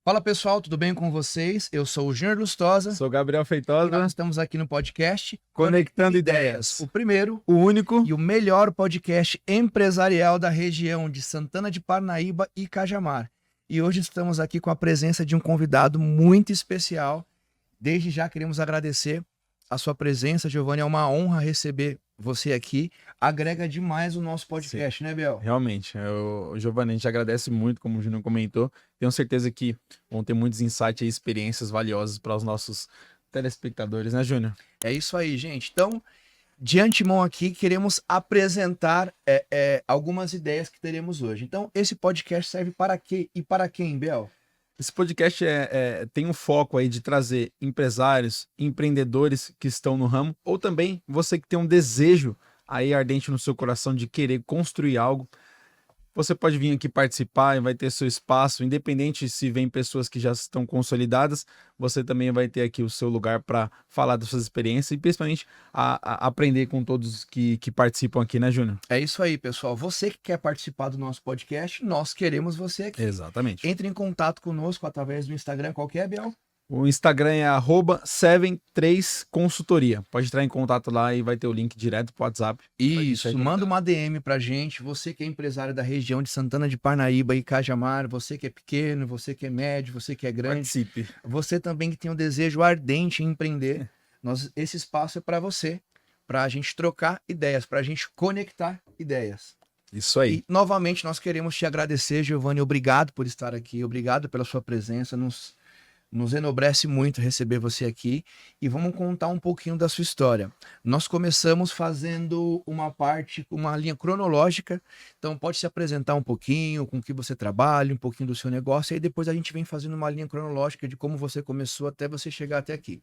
Fala pessoal, tudo bem com vocês? Eu sou o Júnior Lustosa. Sou Gabriel E Feitosa. nós estamos aqui no podcast Conectando Ideias. O primeiro, o único e o melhor podcast empresarial da região de Santana de Parnaíba e Cajamar. E hoje estamos aqui com a presença de um convidado muito especial. Desde já queremos agradecer a sua presença, Giovanni. É uma honra receber você aqui. Agrega demais o nosso podcast, né, Biel? Realmente, Giovanni, a gente agradece muito, como o Júnior comentou. Tenho certeza que vão ter muitos insights e experiências valiosas para os nossos telespectadores, né, Júnior? É isso aí, gente. Então, de antemão aqui, queremos apresentar algumas ideias que teremos hoje. Então, esse podcast serve para quê e para quem, Biel? Esse podcast tem um foco aí de trazer empresários, empreendedores que estão no ramo, ou também você que tem um desejo aí ardente no seu coração de querer construir algo. Você pode vir aqui participar e vai ter seu espaço, independente se vem pessoas que já estão consolidadas, você também vai ter aqui o seu lugar para falar das suas experiências e principalmente a aprender com todos que participam aqui, né, Júnior? É isso aí, pessoal. Você que quer participar do nosso podcast, nós queremos você aqui. Exatamente. Entre em contato conosco através do Instagram. Qual que é, Biel? O Instagram é @73consultoria. Pode entrar em contato lá e vai ter o link direto pro WhatsApp. Isso, manda uma DM pra gente. Você que é empresário da região de Santana de Parnaíba e Cajamar, você que é pequeno, você que é médio, você que é grande, Participe. você também que tem um desejo ardente em empreender. Esse espaço é para você, para a gente trocar ideias, para a gente conectar ideias. Isso aí. E novamente nós queremos te agradecer, Giovanni. Obrigado por estar aqui, obrigado pela sua presença. Nos enobrece muito receber você aqui e vamos contar um pouquinho da sua história. Nós começamos fazendo uma linha cronológica, então pode se apresentar um pouquinho, com o que você trabalha, um pouquinho do seu negócio, e aí depois a gente vem fazendo uma linha cronológica de como você começou até você chegar até aqui.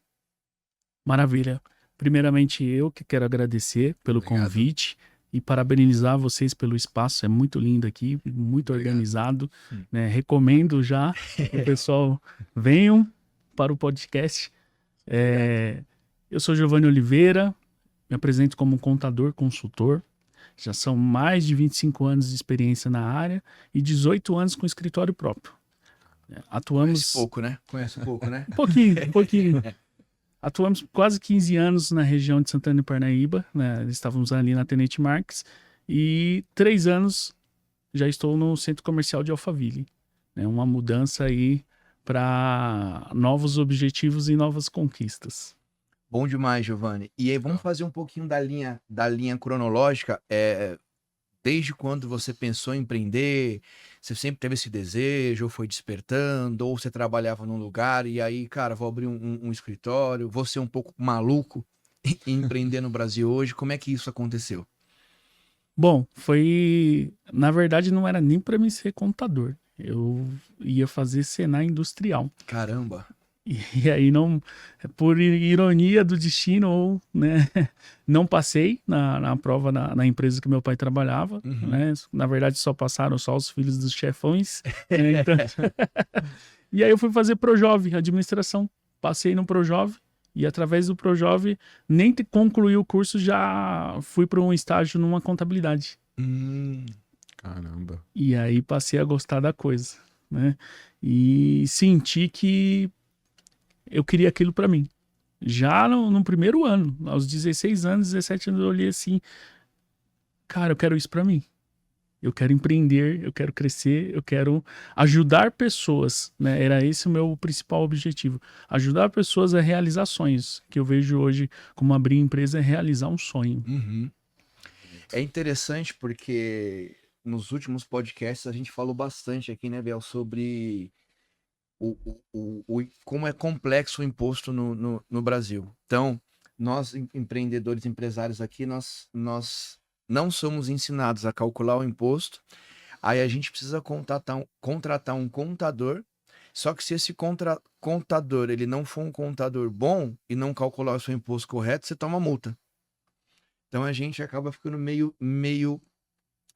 Maravilha. Primeiramente, eu que quero agradecer pelo convite e parabenizar vocês pelo espaço. É muito lindo aqui, muito organizado. Né? Recomendo já que o pessoal venham para o podcast. Eu sou Giovanni Oliveira, me apresento como contador, consultor. Já são mais de 25 anos de experiência na área e 18 anos com escritório próprio. Atuamos... Conhece pouco, né? Um pouquinho. Atuamos quase 15 anos na região de Santana de Parnaíba, né? Estávamos ali na Tenente Marques, e 3 anos já estou no Centro Comercial de Alphaville. Né? Uma mudança aí para novos objetivos e novas conquistas. Bom demais, Giovanni. E aí vamos fazer um pouquinho da linha cronológica. Desde quando você pensou em empreender, você sempre teve esse desejo, ou foi despertando, ou você trabalhava num lugar e aí, cara, vou abrir um escritório, vou ser um pouco maluco e empreender no Brasil hoje. Como é que isso aconteceu? Bom, na verdade não era nem para mim ser contador. Eu ia fazer Senai Industrial. Caramba! E aí, por ironia do destino, né, não passei na prova na empresa que meu pai trabalhava. Né? Na verdade, só passaram só os filhos dos chefões. Né? Então... E aí eu fui fazer Projov, administração. Passei no Projov e através do Projov, nem concluí o curso, já fui para um estágio numa contabilidade. Caramba! E aí passei a gostar da coisa. Né? E senti que eu queria aquilo para mim. Já no primeiro ano, aos 16 anos, 17 anos, eu olhei assim, cara, eu quero isso para mim. Eu quero empreender, eu quero crescer, eu quero ajudar pessoas, né? Era esse o meu principal objetivo. Ajudar pessoas a realizar sonhos, que eu vejo hoje como abrir empresa é realizar um sonho. É interessante porque nos últimos podcasts a gente falou bastante aqui, né, Biel, sobre como é complexo o imposto no Brasil. Então, nós empreendedores, empresários aqui, nós não somos ensinados a calcular o imposto, aí a gente precisa contratar um contador, só que se esse contador ele não for um contador bom e não calcular o seu imposto correto, você toma multa. Então a gente acaba ficando meio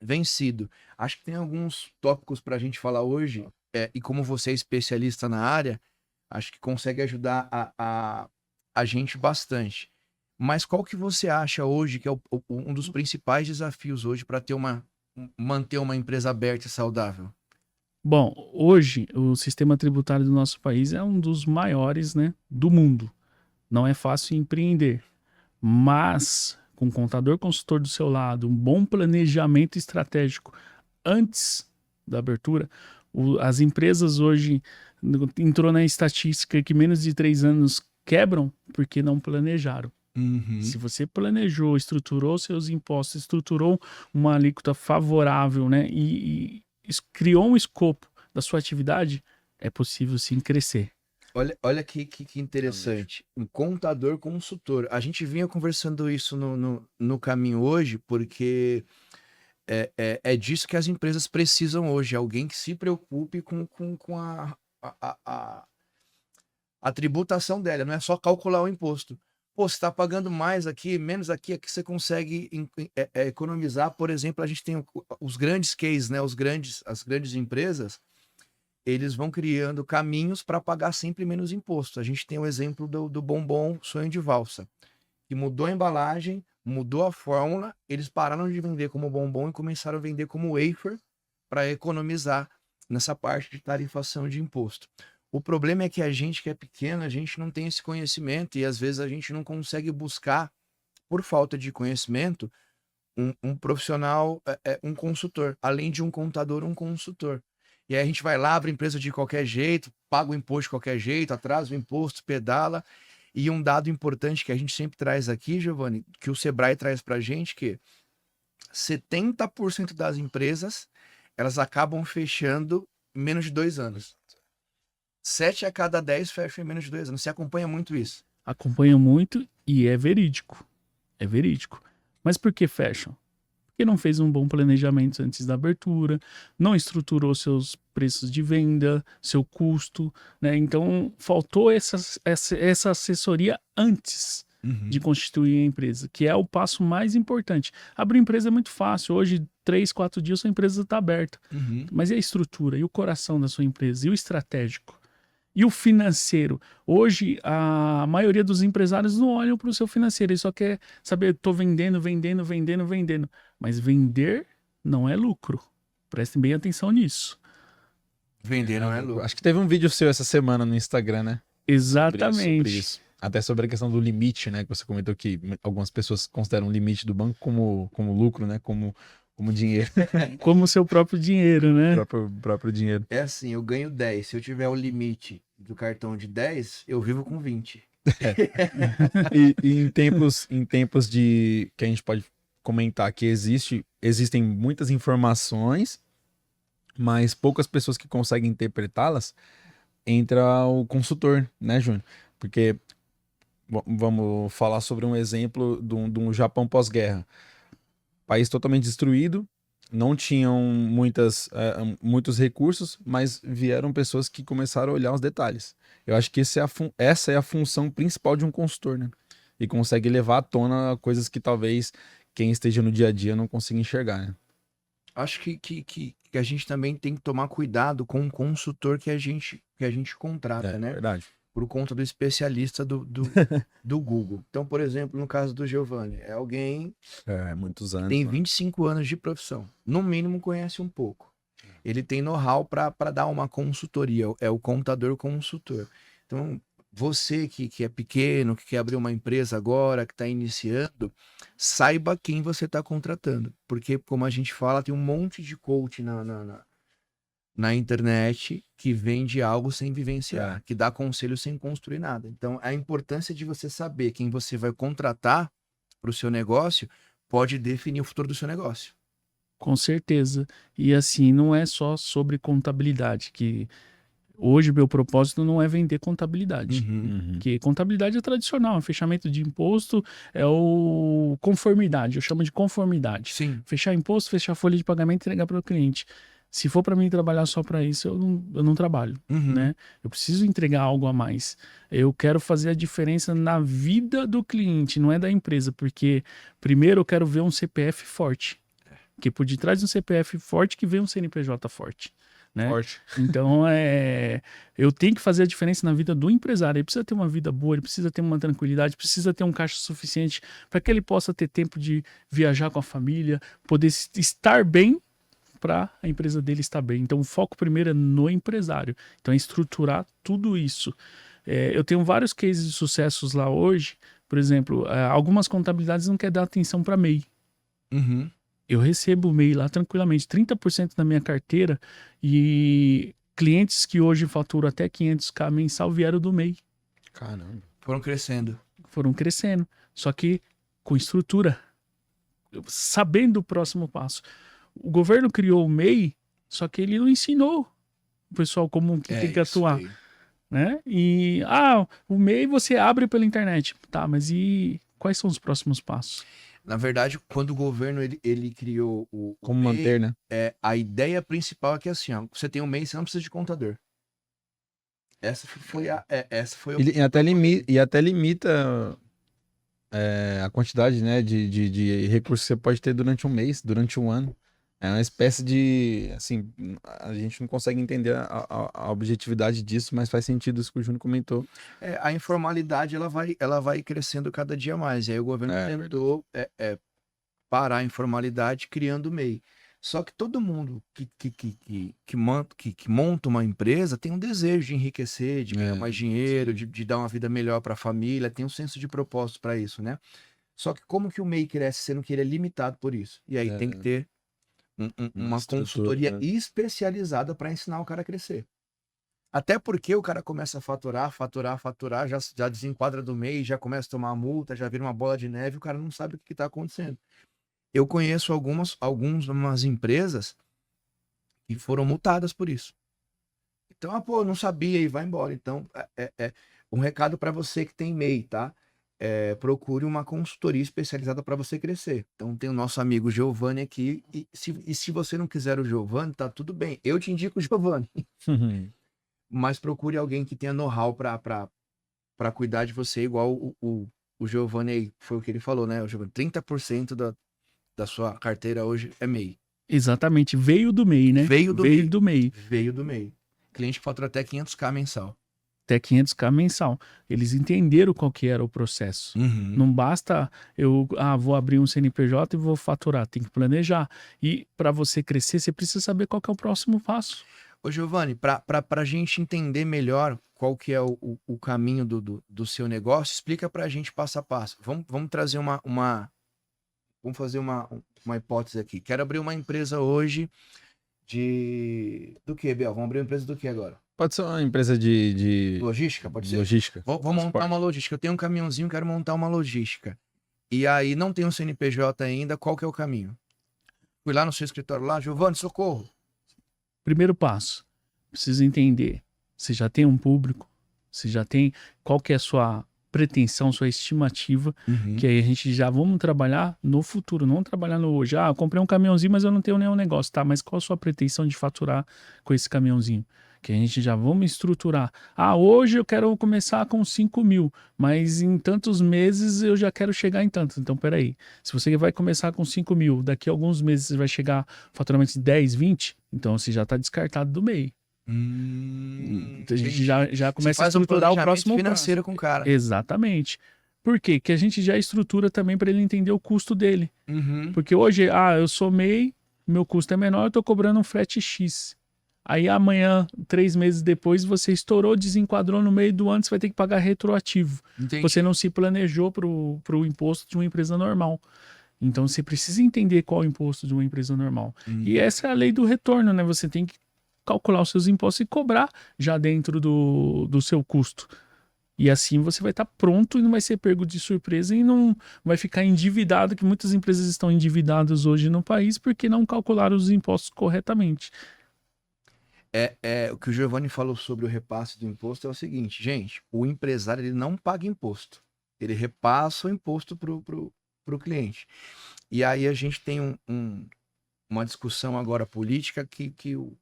vencido. Acho que tem alguns tópicos para a gente falar hoje, e como você é especialista na área, acho que consegue ajudar a gente bastante. Mas qual que você acha hoje que é um dos principais desafios hoje para manter uma empresa aberta e saudável? Bom, hoje o sistema tributário do nosso país é um dos maiores, né, do mundo. Não é fácil empreender, mas com um contador consultor do seu lado, um bom planejamento estratégico antes da abertura, as empresas hoje entrou na estatística que menos de 3 anos quebram porque não planejaram. Se você planejou, estruturou seus impostos, estruturou uma alíquota favorável, né, e criou um escopo da sua atividade, é possível sim crescer. Olha que interessante. Um contador consultor. A gente vinha conversando isso no caminho hoje, porque é disso que as empresas precisam hoje. Alguém que se preocupe com a tributação dela. Não é só calcular o imposto. Pô, você está pagando mais aqui, menos aqui, aqui você consegue economizar. Por exemplo, a gente tem os grandes cases, né? As grandes empresas, eles vão criando caminhos para pagar sempre menos imposto. A gente tem o exemplo do bombom Sonho de Valsa, que mudou a embalagem, mudou a fórmula, eles pararam de vender como bombom e começaram a vender como wafer para economizar nessa parte de tarifação de imposto. O problema é que a gente que é pequeno, a gente não tem esse conhecimento e às vezes a gente não consegue buscar, por falta de conhecimento, um profissional, um consultor, além de um contador, um consultor. E aí a gente vai lá, abre empresa de qualquer jeito, paga o imposto de qualquer jeito, atrasa o imposto, pedala. E um dado importante que a gente sempre traz aqui, Giovanni, que o Sebrae traz para a gente, que 70% das empresas, elas acabam fechando em menos de 2 anos. 7 a cada 10 fecham em menos de 2 anos. Você acompanha muito isso? Acompanha muito e é verídico. É verídico. Mas por que fecham? Porque não fez um bom planejamento antes da abertura, não estruturou seus preços de venda, seu custo, né? Então, faltou essa assessoria antes de constituir a empresa, que é o passo mais importante. Abrir empresa é muito fácil. Hoje, 3, 4 dias, sua empresa está aberta. Mas e a estrutura? E o coração da sua empresa? E o estratégico? E o financeiro? Hoje, a maioria dos empresários não olham para o seu financeiro, eles só quer saber, estou vendendo. Mas vender não é lucro. Prestem bem atenção nisso. Vender não é lucro. Acho que teve um vídeo seu essa semana no Instagram, né? Exatamente. Sobre isso. Até sobre a questão do limite, né? Que você comentou que algumas pessoas consideram o limite do banco como lucro, né? Como dinheiro. Como o seu próprio dinheiro, né? próprio dinheiro. É assim, eu ganho 10. Se eu tiver o limite do cartão de 10, eu vivo com 20. E em tempos de que a gente pode comentar que existem muitas informações, mas poucas pessoas que conseguem interpretá-las, entra o consultor, né, Júnior? Porque vamos falar sobre um exemplo de um Japão pós-guerra. País totalmente destruído, não tinham muitos recursos, mas vieram pessoas que começaram a olhar os detalhes. Eu acho que essa é a função principal de um consultor, né? E consegue levar à tona coisas que talvez quem esteja no dia a dia não consiga enxergar, né? Acho que a gente também tem que tomar cuidado com o consultor que a gente contrata, né? Verdade. Por conta do especialista do Google. Então, por exemplo, no caso do Giovanni, é alguém Muitos anos. tem né? 25 anos de profissão. No mínimo conhece um pouco. Ele tem know-how para dar uma consultoria, é o contador consultor. Então, você que é pequeno, que quer abrir uma empresa agora, que está iniciando, saiba quem você está contratando. Porque, como a gente fala, tem um monte de coach na internet que vende algo sem vivenciar, que dá conselho sem construir nada. Então, a importância de você saber quem você vai contratar para o seu negócio pode definir o futuro do seu negócio. Com certeza. E assim, não é só sobre contabilidade, que hoje meu propósito não é vender contabilidade. Porque contabilidade é tradicional, fechamento de imposto é o conformidade, eu chamo de conformidade. Sim. Fechar imposto, fechar folha de pagamento e entregar para o cliente. Se for para mim trabalhar só para isso, eu não trabalho, né? Eu preciso entregar algo a mais. Eu quero fazer a diferença na vida do cliente, não é da empresa, porque primeiro eu quero ver um CPF forte. Que por detrás de um CPF forte que vem um CNPJ forte. Né? Forte. Então, eu tenho que fazer a diferença na vida do empresário. Ele precisa ter uma vida boa, ele precisa ter uma tranquilidade, precisa ter um caixa suficiente para que ele possa ter tempo de viajar com a família, poder estar bem para a empresa dele estar bem. Então, o foco primeiro é no empresário. Então, é estruturar tudo isso. Eu tenho vários cases de sucessos lá hoje. Por exemplo, algumas contabilidades não querem dar atenção para MEI. Uhum. Eu recebo o MEI lá tranquilamente, 30% da minha carteira, e clientes que hoje faturam até 500k mensal vieram do MEI. Caramba. Foram crescendo. Foram crescendo, só que com estrutura, sabendo o próximo passo. O governo criou o MEI, só que ele não ensinou o pessoal como que tem que Isso atuar, aí. né? E, o MEI você abre pela internet. Tá, mas e quais são os próximos passos? Na verdade, quando o governo ele criou o Como MEI, manter, né? a ideia principal é que assim, ó, você tem um MEI, você não precisa de contador. Essa foi a E até limita a quantidade, né, de recursos que você pode ter durante um mês, durante um ano. É uma espécie de, assim, a gente não consegue entender a objetividade disso, mas faz sentido isso que o Júnior comentou. a informalidade ela vai crescendo cada dia mais. E aí o governo tentou parar a informalidade criando o MEI. Só que todo mundo que monta uma empresa tem um desejo de enriquecer, de ganhar mais dinheiro, de dar uma vida melhor para a família, tem um senso de propósito para isso, né? Só que como que o MEI cresce sendo que ele é limitado por isso? E aí tem que ter uma consultoria especializada para ensinar o cara a crescer. Até porque o cara começa a faturar, já desenquadra do MEI, já começa a tomar multa, já vira uma bola de neve, o cara não sabe o que está acontecendo. Eu conheço algumas empresas que foram multadas por isso. Então, não sabia e vai embora. Então, um recado para você que tem MEI, tá? Procure uma consultoria especializada para você crescer. Então, tem o nosso amigo Giovanni aqui. E se você não quiser o Giovanni, tá tudo bem. Eu te indico o Giovanni. Mas procure alguém que tenha know-how para cuidar de você, igual o Giovanni aí. Foi o que ele falou, né? O Giovanni, 30% da sua carteira hoje é MEI. Exatamente, veio do MEI, né? Veio do MEI. MEI. Veio do MEI. Cliente que fatura até 500k mensal. Até 500k mensal. Eles entenderam qual que era o processo. Uhum. Não basta eu, vou abrir um CNPJ e vou faturar. Tem que planejar. E para você crescer, você precisa saber qual que é o próximo passo. Ô, Giovanni, para a gente entender melhor qual que é o caminho do seu negócio, explica para a gente passo a passo. Vamos trazer vamos fazer uma hipótese aqui. Quero abrir uma empresa hoje do que, Biel? Vamos abrir uma empresa do que agora? Pode ser uma empresa de logística, pode ser? Logística. Vou montar uma logística. Eu tenho um caminhãozinho, quero montar uma logística. E aí não tem um CNPJ ainda, qual que é o caminho? Fui lá no seu escritório lá, Giovanni, socorro. Primeiro passo, precisa entender. Você já tem um público, você já tem qual que é a sua pretensão, sua estimativa, que aí a gente já vamos trabalhar no futuro, não trabalhar no hoje. Eu comprei um caminhãozinho, mas eu não tenho nenhum negócio, tá? Mas qual a sua pretensão de faturar com esse caminhãozinho? Que a gente já vamos estruturar. Hoje eu quero começar com 5 mil, mas em tantos meses eu já quero chegar em tanto. Então, peraí, se você vai começar com 5 mil, daqui a alguns meses você vai chegar faturamento de 10, 20, então você já está descartado do MEI. Então, a gente já começa a estruturar o próximo financeiro com o cara. Exatamente. Por quê? Que a gente já estrutura também para ele entender o custo dele. Porque hoje, eu sou MEI, meu custo é menor, eu estou cobrando um frete X. Aí amanhã, 3 meses depois, você estourou, desenquadrou no meio do ano, você vai ter que pagar retroativo. Entendi. Você não se planejou para o imposto de uma empresa normal. Então você precisa entender qual é o imposto de uma empresa normal. E essa é a lei do retorno, né? Você tem que calcular os seus impostos e cobrar já dentro do seu custo. E assim você vai estar pronto e não vai ser pego de surpresa e não vai ficar endividado, que muitas empresas estão endividadas hoje no país porque não calcularam os impostos corretamente. O que o Giovanni falou sobre o repasse do imposto é o seguinte, gente, o empresário ele não paga imposto, ele repassa o imposto pro cliente. E aí a gente tem uma discussão agora política que o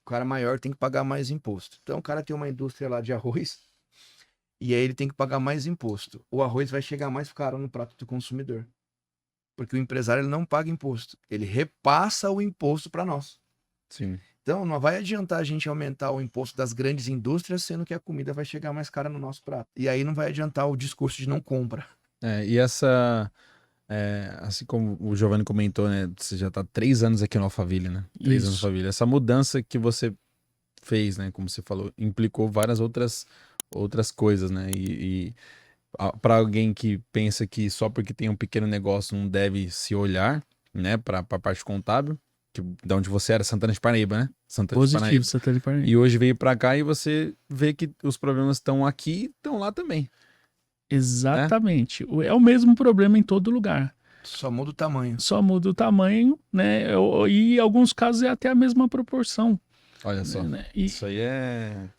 cara maior tem que pagar mais imposto. Então o cara tem uma indústria lá de arroz e aí ele tem que pagar mais imposto. O arroz vai chegar mais caro no prato do consumidor. Porque o empresário ele não paga imposto, ele repassa o imposto para nós. Sim. Então, não vai adiantar a gente aumentar o imposto das grandes indústrias, sendo que a comida vai chegar mais cara no nosso prato. E aí não vai adiantar o discurso de não compra. E essa Assim como o Giovanni comentou, né? Você já tá 3 anos aqui no Alphaville, né? 3 anos no Isso. Alphaville. Essa mudança que você fez, né? Como você falou, implicou várias outras coisas, né? Para alguém que pensa que só porque tem um pequeno negócio não deve se olhar, né? Para a parte contábil, que da onde você era, Santana de Parnaíba, né? Santana de Positivo, Parnaíba. Santana de Parnaíba. E hoje veio para cá e você vê que os problemas estão aqui, estão lá também, né? Exatamente. É o mesmo problema em todo lugar. Só muda o tamanho. Só muda o tamanho, né? E em alguns casos é até a mesma proporção. Olha só. Né? Isso aí é.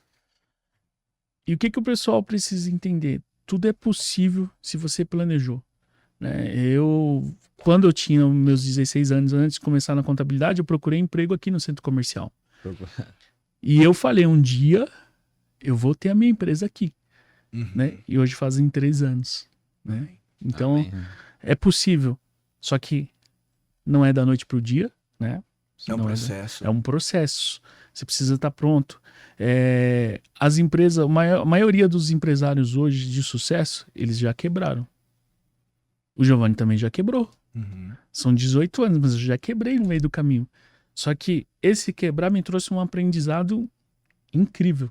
E o que que o pessoal precisa entender? Tudo é possível se você planejou. Né? Quando eu tinha meus 16 anos, antes de começar na contabilidade, eu procurei emprego aqui no centro comercial. E eu falei, um dia eu vou ter a minha empresa aqui. Né? E hoje fazem 3 anos. Né? Então, Amém. é possível. Só que não é da noite para o dia, né? É um Não processo. é um processo. Você precisa estar pronto. As empresas, a maioria dos empresários hoje de sucesso, eles já quebraram. O Giovanni também já quebrou. São 18 anos, mas eu já quebrei no meio do caminho. Só que esse quebrar me trouxe um aprendizado incrível,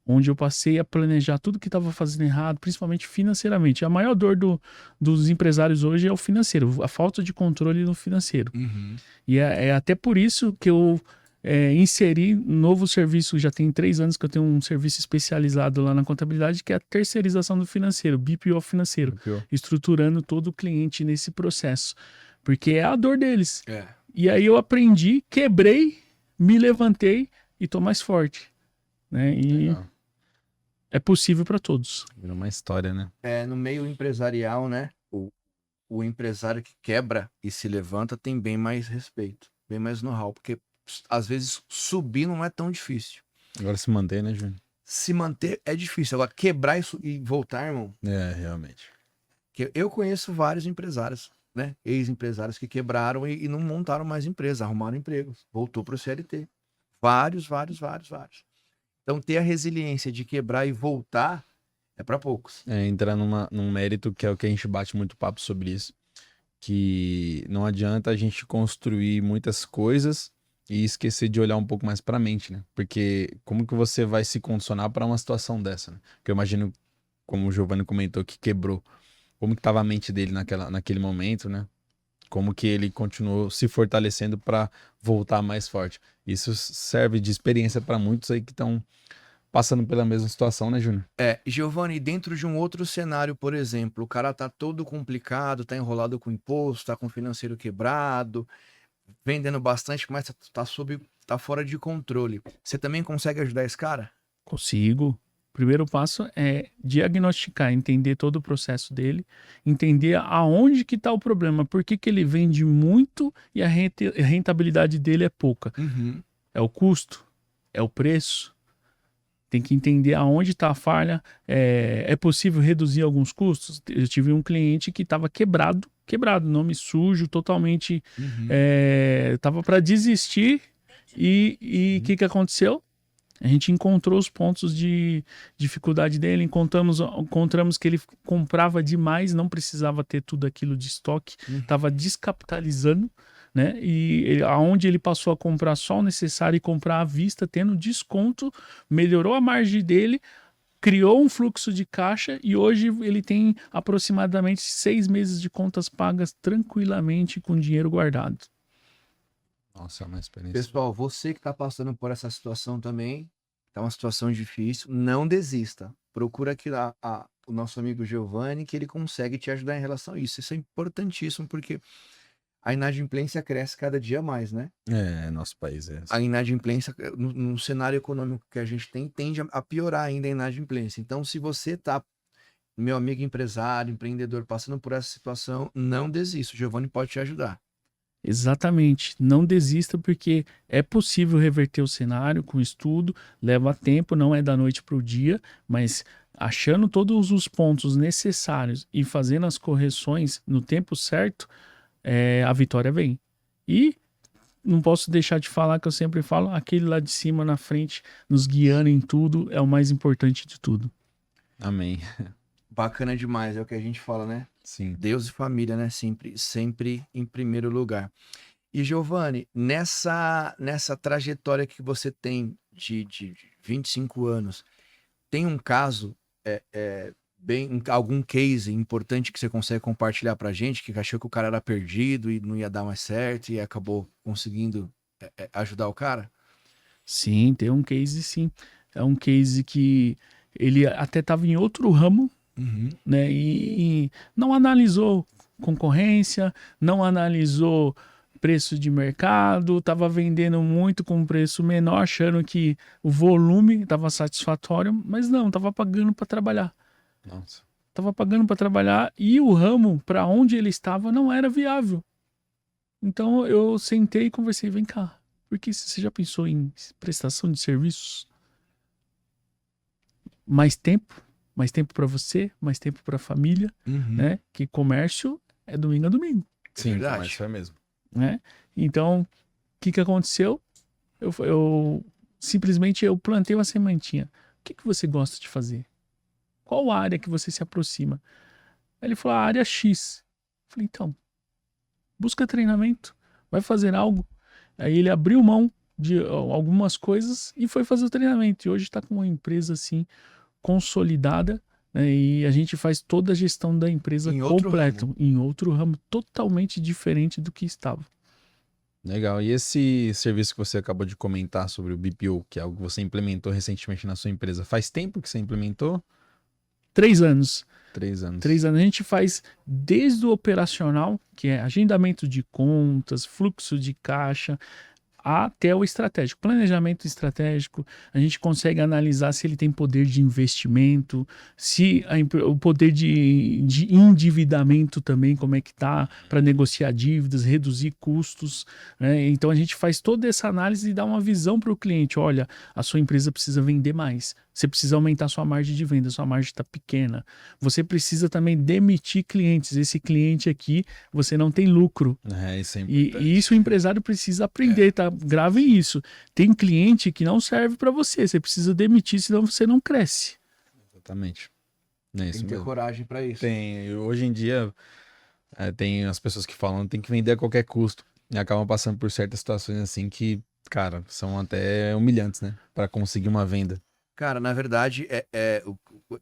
onde eu passei a planejar tudo que estava fazendo errado, principalmente financeiramente. A maior dor dos empresários hoje é o financeiro, a falta de controle no financeiro. E é até por isso que eu inseri um novo serviço, já tem 3 anos que eu tenho um serviço especializado lá na contabilidade, que é a terceirização do financeiro, BPO financeiro, estruturando todo o cliente nesse processo. Porque é a dor deles. E aí eu aprendi, quebrei, me levantei e tô mais forte. Né? E Legal. é possível para todos. Virou uma história, né? No meio empresarial, né? O empresário que quebra e se levanta tem bem mais respeito, bem mais know-how, porque às vezes subir não é tão difícil. Agora se manter, né, Júnior? Se manter é difícil. Agora, quebrar e voltar, irmão. Realmente. Eu conheço vários empresários, né? Ex-empresários que quebraram e não montaram mais empresa, arrumaram empregos, voltou para o CLT. Vários. Então, ter a resiliência de quebrar e voltar é para poucos. Entrar num mérito que é o que a gente bate muito papo sobre isso, que não adianta a gente construir muitas coisas e esquecer de olhar um pouco mais para a mente, né? Porque como que você vai se condicionar para uma situação dessa, né? Porque eu imagino, como o Giovanni comentou, que quebrou. Como que estava a mente dele naquele momento, né? Como que ele continuou se fortalecendo para voltar mais forte. Isso serve de experiência para muitos aí que estão passando pela mesma situação, né, Júnior? Giovanni, dentro de um outro cenário, por exemplo, o cara tá todo complicado, tá enrolado com imposto, tá com o financeiro quebrado, vendendo bastante, mas tá fora de controle. Você também consegue ajudar esse cara? Consigo. O primeiro passo é diagnosticar, entender todo o processo dele, entender aonde que está o problema, por que que ele vende muito e a rentabilidade dele é pouca. É o custo? É o preço? Tem que entender aonde está a falha. É possível reduzir alguns custos? Eu tive um cliente que estava quebrado, nome sujo, totalmente, estava para desistir e o que aconteceu? A gente encontrou os pontos de dificuldade dele, encontramos que ele comprava demais, não precisava ter tudo aquilo de estoque, estava descapitalizando, né? E aonde ele passou a comprar só o necessário e comprar à vista, tendo desconto, melhorou a margem dele, criou um fluxo de caixa e hoje ele tem aproximadamente 6 meses de contas pagas tranquilamente com dinheiro guardado. Nossa, é uma experiência. Pessoal, você que está passando por essa situação também, tá uma situação difícil, não desista. Procura aqui o nosso amigo Giovanni, que ele consegue te ajudar em relação a isso. Isso é importantíssimo, porque a inadimplência cresce cada dia mais, né? Nosso país é assim. A inadimplência, no cenário econômico que a gente tem, tende a piorar ainda a inadimplência. Então, se você tá, meu amigo empresário, empreendedor, passando por essa situação, não desista. O Giovanni pode te ajudar. Exatamente, não desista porque é possível reverter o cenário com estudo, leva tempo, não é da noite para o dia, mas achando todos os pontos necessários e fazendo as correções no tempo certo, a vitória vem. E não posso deixar de falar que eu sempre falo, aquele lá de cima na frente, nos guiando em tudo, é o mais importante de tudo. Amém. Bacana demais, é o que a gente fala, né? Sim. Deus e família, né? Sempre em primeiro lugar. E Giovanni, nessa trajetória que você tem de 25 anos, tem um caso, algum case importante que você consegue compartilhar pra gente, que achou que o cara era perdido e não ia dar mais certo e acabou conseguindo ajudar o cara? Sim, tem um case, sim. É um case que ele até estava em outro ramo, Uhum. né? E não analisou concorrência, não analisou preço de mercado, estava vendendo muito com preço menor, achando que o volume estava satisfatório, mas não, estava pagando para trabalhar. Nossa. Estava pagando para trabalhar e o ramo para onde ele estava não era viável. Então eu sentei e conversei, vem cá, porque você já pensou em prestação de serviços? Mais tempo para você, mais tempo para a família, Uhum. né? Que comércio é domingo a domingo, Sim, verdade. comércio é mesmo. né? Então, o que aconteceu? Eu simplesmente eu plantei uma sementinha. O que você gosta de fazer? Qual área que você se aproxima? Aí ele falou, a área X. Eu falei, então, busca treinamento, vai fazer algo. Aí ele abriu mão de algumas coisas e foi fazer o treinamento. E hoje está com uma empresa assim consolidada, né, e a gente faz toda a gestão da empresa Em outro completa, ramo. em outro ramo totalmente diferente do que estava. Legal. E esse serviço que você acabou de comentar sobre o BPO, que é algo que você implementou recentemente na sua empresa, faz tempo que você implementou? 3 anos. 3 anos. 3 anos. A gente faz desde o operacional, que é agendamento de contas, fluxo de caixa, até o estratégico. Planejamento estratégico, a gente consegue analisar se ele tem poder de investimento, se o poder de endividamento também, como é que tá, para negociar dívidas, reduzir custos, né? Então a gente faz toda essa análise e dá uma visão para o cliente. Olha, a sua empresa precisa vender mais, você precisa aumentar sua margem de venda, sua margem está pequena. Você precisa também demitir clientes. Esse cliente aqui, você não tem lucro. Isso é importante. E isso o empresário precisa aprender, tá? Gravem isso. Tem cliente que não serve para você. Você precisa demitir, senão você não cresce. Exatamente. É Tem isso que ter mesmo. coragem pra isso. Tem, hoje em dia, tem as pessoas que falam tem que vender a qualquer custo. E acabam passando por certas situações assim que, cara, são até humilhantes, né? Para conseguir uma venda. Cara, na verdade,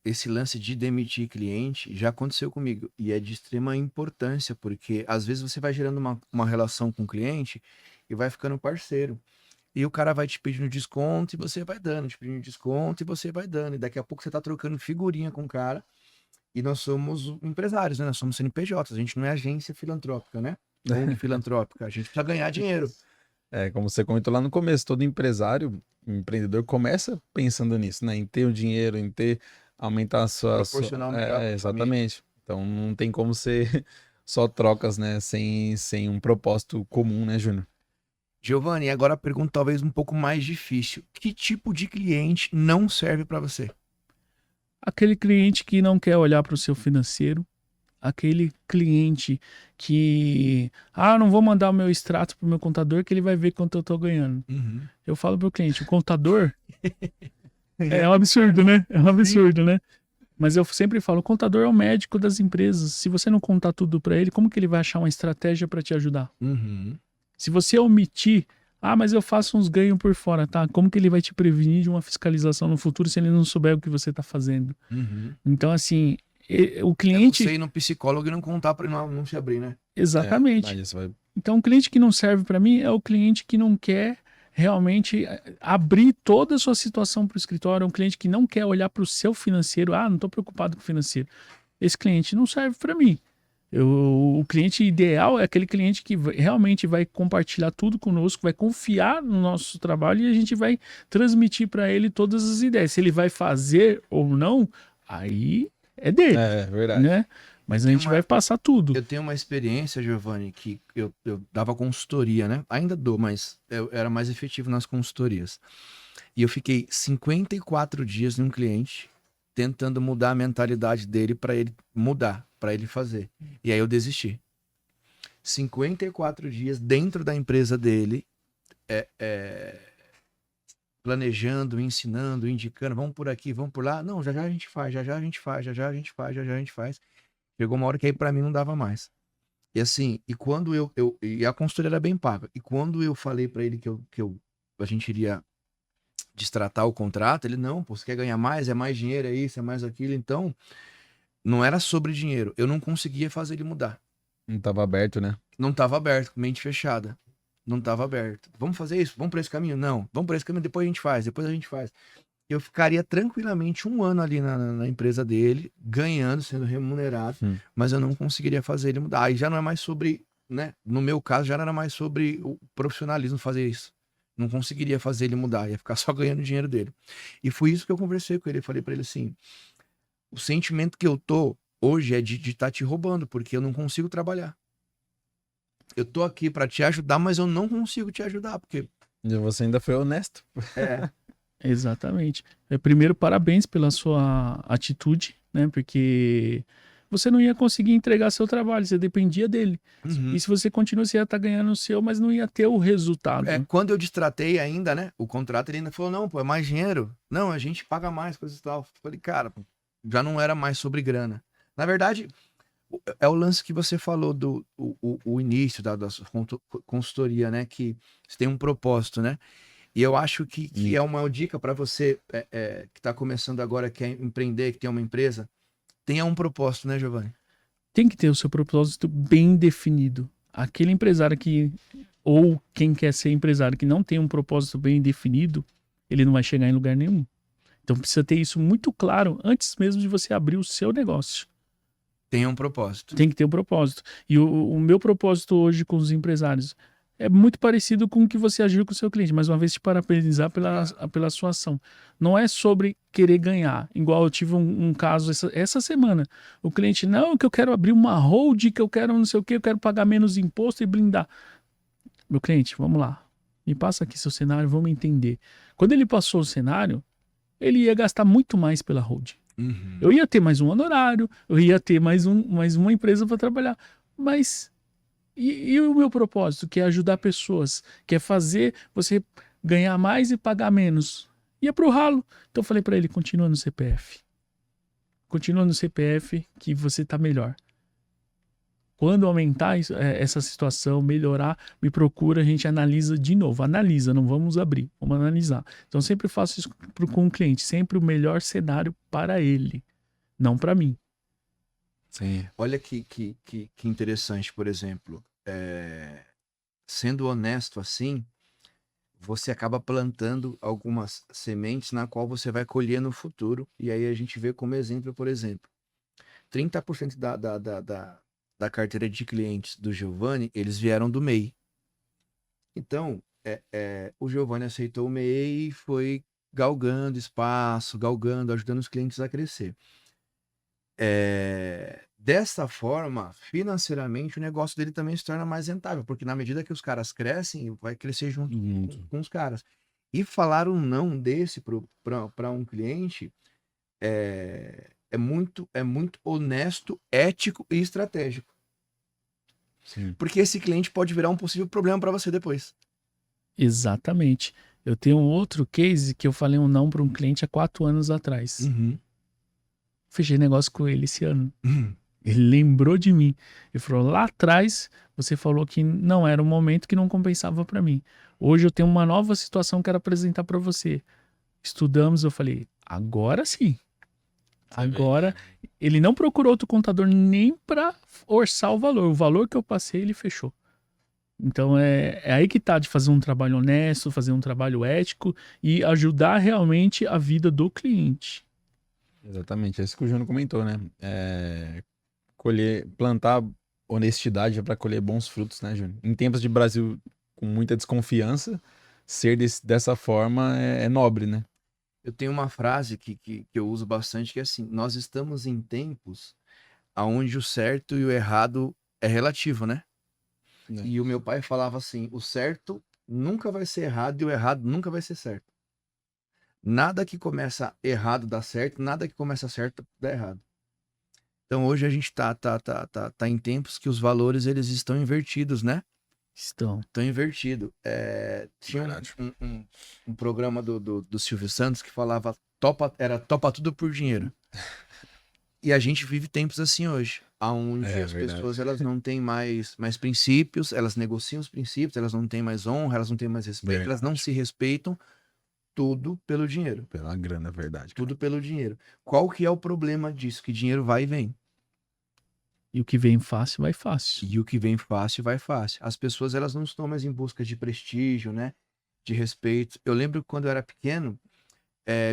esse lance de demitir cliente já aconteceu comigo. E é de extrema importância, porque às vezes você vai gerando uma relação com o cliente e vai ficando parceiro. E o cara vai te pedindo desconto e você vai dando, te pedindo desconto e você vai dando. E daqui a pouco você tá trocando figurinha com o cara. E nós somos empresários, né? Nós somos CNPJs, a gente não é agência filantrópica, né? ONG filantrópica. A gente precisa ganhar dinheiro. Como você comentou lá no começo, todo empresário, empreendedor começa pensando nisso, né? Em ter o dinheiro, em ter, aumentar a Proporcionar o melhor pra família. exatamente. Então não tem como ser só trocas, né? Sem um propósito comum, né, Júnior? Giovanni, agora a pergunta talvez um pouco mais difícil. Que tipo de cliente não serve para você? Aquele cliente que não quer olhar para o seu financeiro, aquele cliente que, não vou mandar o meu extrato pro meu contador que ele vai ver quanto eu tô ganhando. Eu falo pro cliente, o contador é um absurdo, né? É um absurdo, né? Mas eu sempre falo, o contador é o médico das empresas. Se você não contar tudo para ele, como que ele vai achar uma estratégia para te ajudar? Se você omitir, mas eu faço uns ganhos por fora, tá? Como que ele vai te prevenir de uma fiscalização no futuro se ele não souber o que você tá fazendo? Então, assim, o cliente... É você ir no psicólogo e não contar para ele não se abrir, né? Exatamente. Isso vai... Então, o cliente que não serve para mim é o cliente que não quer realmente abrir toda a sua situação para o escritório, é um cliente que não quer olhar para o seu financeiro, não estou preocupado com o financeiro. Esse cliente não serve para mim. O cliente ideal é aquele cliente que realmente vai compartilhar tudo conosco, vai confiar no nosso trabalho e a gente vai transmitir para ele todas as ideias. Se ele vai fazer ou não, aí é dele. É verdade. Né? Mas a gente vai passar tudo. Eu tenho uma experiência, Giovanni, que eu dava consultoria, né? Ainda dou, mas eu era mais efetivo nas consultorias. E eu fiquei 54 dias num cliente tentando mudar a mentalidade dele para ele mudar, para ele fazer. E aí eu desisti. 54 dias dentro da empresa dele, planejando, ensinando, indicando, vamos por aqui, vamos por lá. Não, já já a gente faz, já já a gente faz, já já a gente faz, já já a gente faz. Chegou uma hora que aí pra mim não dava mais. E assim, e quando e a consultoria era bem paga. E quando eu falei pra ele a gente iria destratar o contrato, ele, não, pô, você quer ganhar mais, é mais dinheiro, é isso, é mais aquilo. Então, não era sobre dinheiro. Eu não conseguia fazer ele mudar. Não tava aberto, né? Não tava aberto, mente fechada. Não tava aberto. Vamos fazer isso? Vamos por esse caminho? Não. Vamos por esse caminho, depois a gente faz, depois a gente faz. Eu ficaria tranquilamente 1 ano ali na empresa dele, ganhando, sendo remunerado, mas eu não conseguiria fazer ele mudar. Aí já não é mais sobre, né? No meu caso, já não era mais sobre o profissionalismo fazer isso. Não conseguiria fazer ele mudar, ia ficar só ganhando o dinheiro dele. E foi isso que eu conversei com ele. Eu falei pra ele assim: o sentimento que eu tô hoje é de estar te roubando, porque eu não consigo trabalhar. Eu tô aqui pra te ajudar, mas eu não consigo te ajudar, porque E você ainda foi honesto. é, Exatamente. Primeiro, parabéns pela sua atitude, né? Porque você não ia conseguir entregar seu trabalho, você dependia dele. uhum. E se você continua, você ia estar ganhando o seu, mas não ia ter o resultado. Quando eu destratei ainda, né? O contrato, ele ainda falou: não, pô, é mais dinheiro. Não, a gente paga mais, coisas e tal. Falei, cara, já não era mais sobre grana. Na verdade, é o lance que você falou o início da sua consultoria, né? Que você tem um propósito, né? E eu acho que é uma dica para você que está começando agora, quer empreender, que tem uma empresa, tenha um propósito, né, Giovanni? Tem que ter o seu propósito bem definido. Aquele empresário ou quem quer ser empresário que não tem um propósito bem definido, ele não vai chegar em lugar nenhum. Então precisa ter isso muito claro antes mesmo de você abrir o seu negócio. Tenha um propósito. Tem que ter um propósito. E o meu propósito hoje com os empresários é muito parecido com o que você agiu com o seu cliente. Mais uma vez, te parabenizar pela sua ação. Não é sobre querer ganhar. Igual eu tive um caso essa semana. O cliente, não, que eu quero abrir uma hold, que eu quero não sei o que, eu quero pagar menos imposto e blindar. Meu cliente, vamos lá. Me passa aqui seu cenário, vamos entender. Quando ele passou o cenário, ele ia gastar muito mais pela hold. Uhum. Eu ia ter mais um honorário, eu ia ter mais uma empresa para trabalhar. Mas e o meu propósito, que é ajudar pessoas, que é fazer você ganhar mais e pagar menos? Ia pro ralo. Então eu falei para ele, continua no CPF. Continua no CPF que você tá melhor. Quando aumentar essa situação, melhorar, me procura, a gente analisa de novo. Analisa, não vamos abrir, vamos analisar. Então sempre faço isso com o cliente, sempre o melhor cenário para ele, não para mim. Sim. Olha que interessante, por exemplo, sendo honesto assim, você acaba plantando algumas sementes na qual você vai colher no futuro, e aí a gente vê como exemplo, por exemplo, 30% da carteira de clientes do Giovanni, eles vieram do MEI. Então, o Giovanni aceitou o MEI e foi galgando espaço, galgando, ajudando os clientes a crescer. Dessa forma, financeiramente, o negócio dele também se torna mais rentável, porque na medida que os caras crescem, vai crescer junto com os caras. E falar um não desse para um cliente é muito honesto, ético e estratégico. Sim. Porque esse cliente pode virar um possível problema para você depois. Exatamente. Eu tenho um outro case que eu falei um não para um cliente há 4 anos atrás. Uhum. Fechei negócio com ele esse ano. Ele lembrou de mim. Ele falou, lá atrás você falou que não era um momento, que não compensava para mim. Hoje eu tenho uma nova situação que quero apresentar para você. Estudamos, eu falei, agora sim. Agora, ele não procurou outro contador nem para orçar o valor. O valor que eu passei, ele fechou. Então é aí que tá, de fazer um trabalho honesto, fazer um trabalho ético e ajudar realmente a vida do cliente. Exatamente, é isso que o Júnior comentou, né? Plantar honestidade para colher bons frutos, né, Júnior? Em tempos de Brasil com muita desconfiança, ser dessa forma é nobre, né? Eu tenho uma frase que eu uso bastante, que é assim: nós estamos em tempos onde o certo e o errado é relativo, né? E o meu pai falava assim: o certo nunca vai ser errado e o errado nunca vai ser certo. Nada que começa errado dá certo, nada que começa certo dá errado. Então hoje a gente tá em tempos que os valores eles estão invertidos, né? Estão. Estão invertido. Tinha Verdade. um programa do Silvio Santos que falava topa tudo por dinheiro. E a gente vive tempos assim hoje, onde as verdade. pessoas elas não têm mais princípios, elas negociam os princípios, elas não têm mais honra, elas não têm mais respeito, elas não se respeitam, tudo pelo dinheiro. Pela grana, verdade. Tudo pelo dinheiro. Qual que é o problema disso? Que dinheiro vai e vem. E o que vem fácil, vai fácil. E o que vem fácil, vai fácil. As pessoas elas não estão mais em busca de prestígio, né? De respeito. Eu lembro que quando eu era pequeno,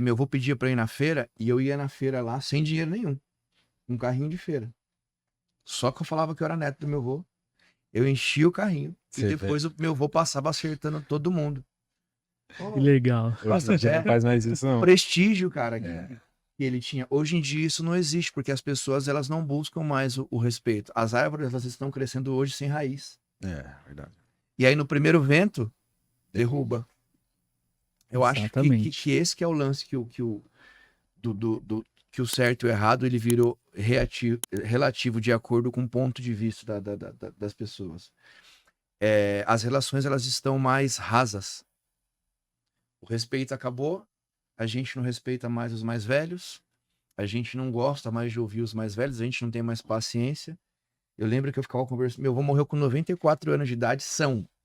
meu avô pedia pra ir na feira e eu ia na feira lá sem dinheiro nenhum. Um carrinho de feira. Só que eu falava que eu era neto do meu avô. Eu enchia o carrinho e depois o meu avô passava acertando todo mundo. Que legal. Bastante gente não faz mais isso, não. Prestígio, cara, que ele tinha. Hoje em dia isso não existe, porque as pessoas elas não buscam mais o respeito. As árvores elas estão crescendo hoje sem raiz. Verdade. E aí no primeiro vento, derruba. Eu acho que esse que é o lance que que o certo e o errado ele virou relativo de acordo com o ponto de vista das pessoas. As relações elas estão mais rasas. O respeito acabou, a gente não respeita mais os mais velhos, a gente não gosta mais de ouvir os mais velhos, a gente não tem mais paciência. Eu lembro que eu ficava conversando, meu avô morreu com 94 anos de idade,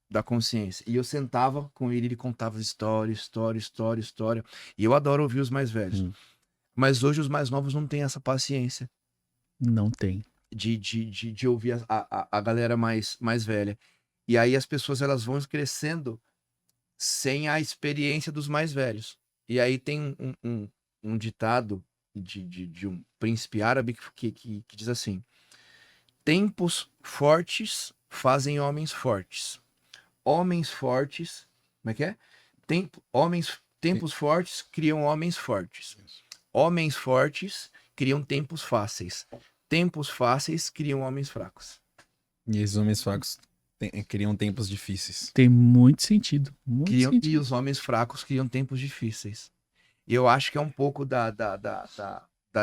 da consciência. E eu sentava com ele contava história. E eu adoro ouvir os mais velhos. Mas hoje os mais novos não têm essa paciência. Não tem. De ouvir a galera mais velha. E aí as pessoas elas vão crescendo sem a experiência dos mais velhos. E aí tem um ditado de um príncipe árabe que diz assim: tempos fortes fazem homens fortes. Homens fortes... Como é que é? Tempos fortes criam homens fortes. Homens fortes criam tempos fáceis. Tempos fáceis criam homens fracos. E esses homens fracos criam tempos difíceis. Tem muito sentido. E os homens fracos criam tempos difíceis. E eu acho que é um pouco da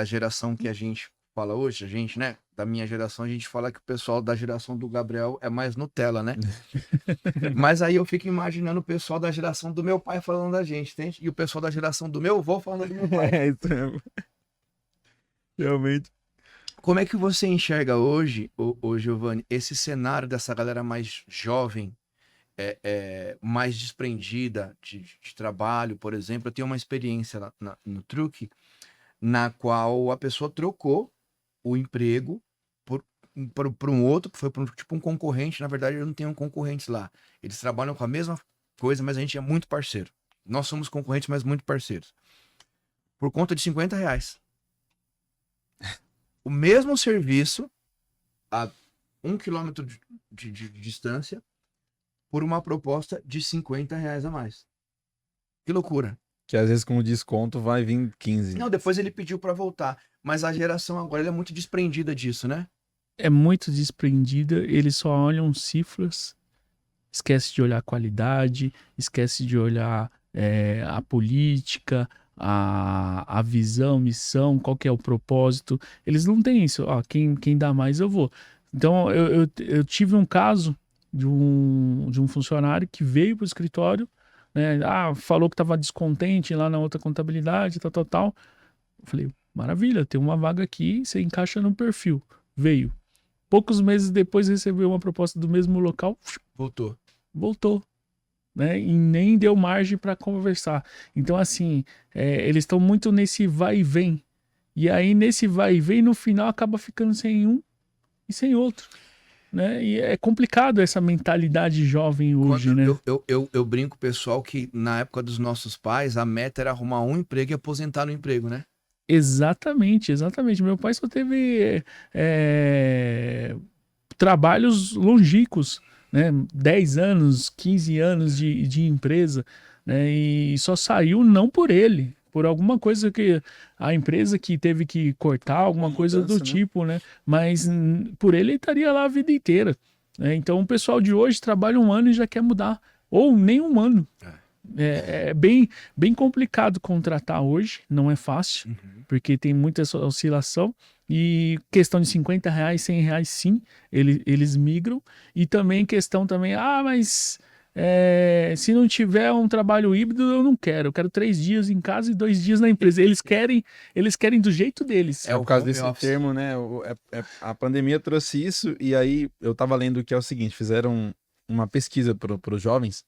geração que a gente fala hoje, né? Da minha geração, a gente fala que o pessoal da geração do Gabriel é mais Nutella, né? Mas aí eu fico imaginando o pessoal da geração do meu pai falando da gente, entende? E o pessoal da geração do meu avô falando do meu pai. Isso mesmo. Realmente. Como é que você enxerga hoje, Giovanni, esse cenário dessa galera mais jovem, mais desprendida de trabalho, por exemplo? Eu tenho uma experiência no Truque, na qual a pessoa trocou o emprego por um outro, foi por um concorrente. Na verdade, eu não tenho concorrentes lá. Eles trabalham com a mesma coisa, mas a gente é muito parceiro. Nós somos concorrentes, mas muito parceiros. Por conta de R$50. O mesmo serviço, a 1 quilômetro de distância, por uma proposta de R$50 a mais. Que loucura. Que às vezes com o desconto vai vir 15. Não, depois ele pediu para voltar. Mas a geração agora ela é muito desprendida disso, né? É muito desprendida, eles só olham cifras, esquece de olhar a qualidade, esquece de olhar a política, a visão, missão, qual que é o propósito. Eles não têm isso. Ó, quem dá mais, eu vou. Então, eu tive um caso de um funcionário que veio para o escritório, né? Falou que estava descontente lá na outra contabilidade, tal. Eu falei, maravilha, tem uma vaga aqui, você encaixa no perfil. Veio. Poucos meses depois recebeu uma proposta do mesmo local. Voltou. Né? E nem deu margem para conversar. Então, assim, eles estão muito nesse vai e vem. E aí, nesse vai e vem, no final, acaba ficando sem um e sem outro. Né? E é complicado essa mentalidade jovem hoje, né? Eu brinco, pessoal, que na época dos nossos pais, a meta era arrumar um emprego e aposentar no emprego, né? Exatamente. Meu pai só teve trabalhos longínquos, né? 10 anos, 15 anos de empresa, né? E só saiu não por ele, por alguma coisa que a empresa que teve que cortar, alguma coisa do tipo, né? Mas por ele estaria lá a vida inteira, né? Então o pessoal de hoje trabalha 1 ano e já quer mudar, ou nem 1 ano. É bem complicado contratar hoje, não é fácil, porque tem muita oscilação. E questão de R$50, R$100, sim, eles migram. E também questão também, mas se não tiver um trabalho híbrido, eu não quero. Eu quero 3 dias em casa e 2 dias na empresa. Eles querem do jeito deles. É por causa home desse office. termo, né? A pandemia trouxe isso, e aí eu tava lendo que é o seguinte: fizeram uma pesquisa para os jovens,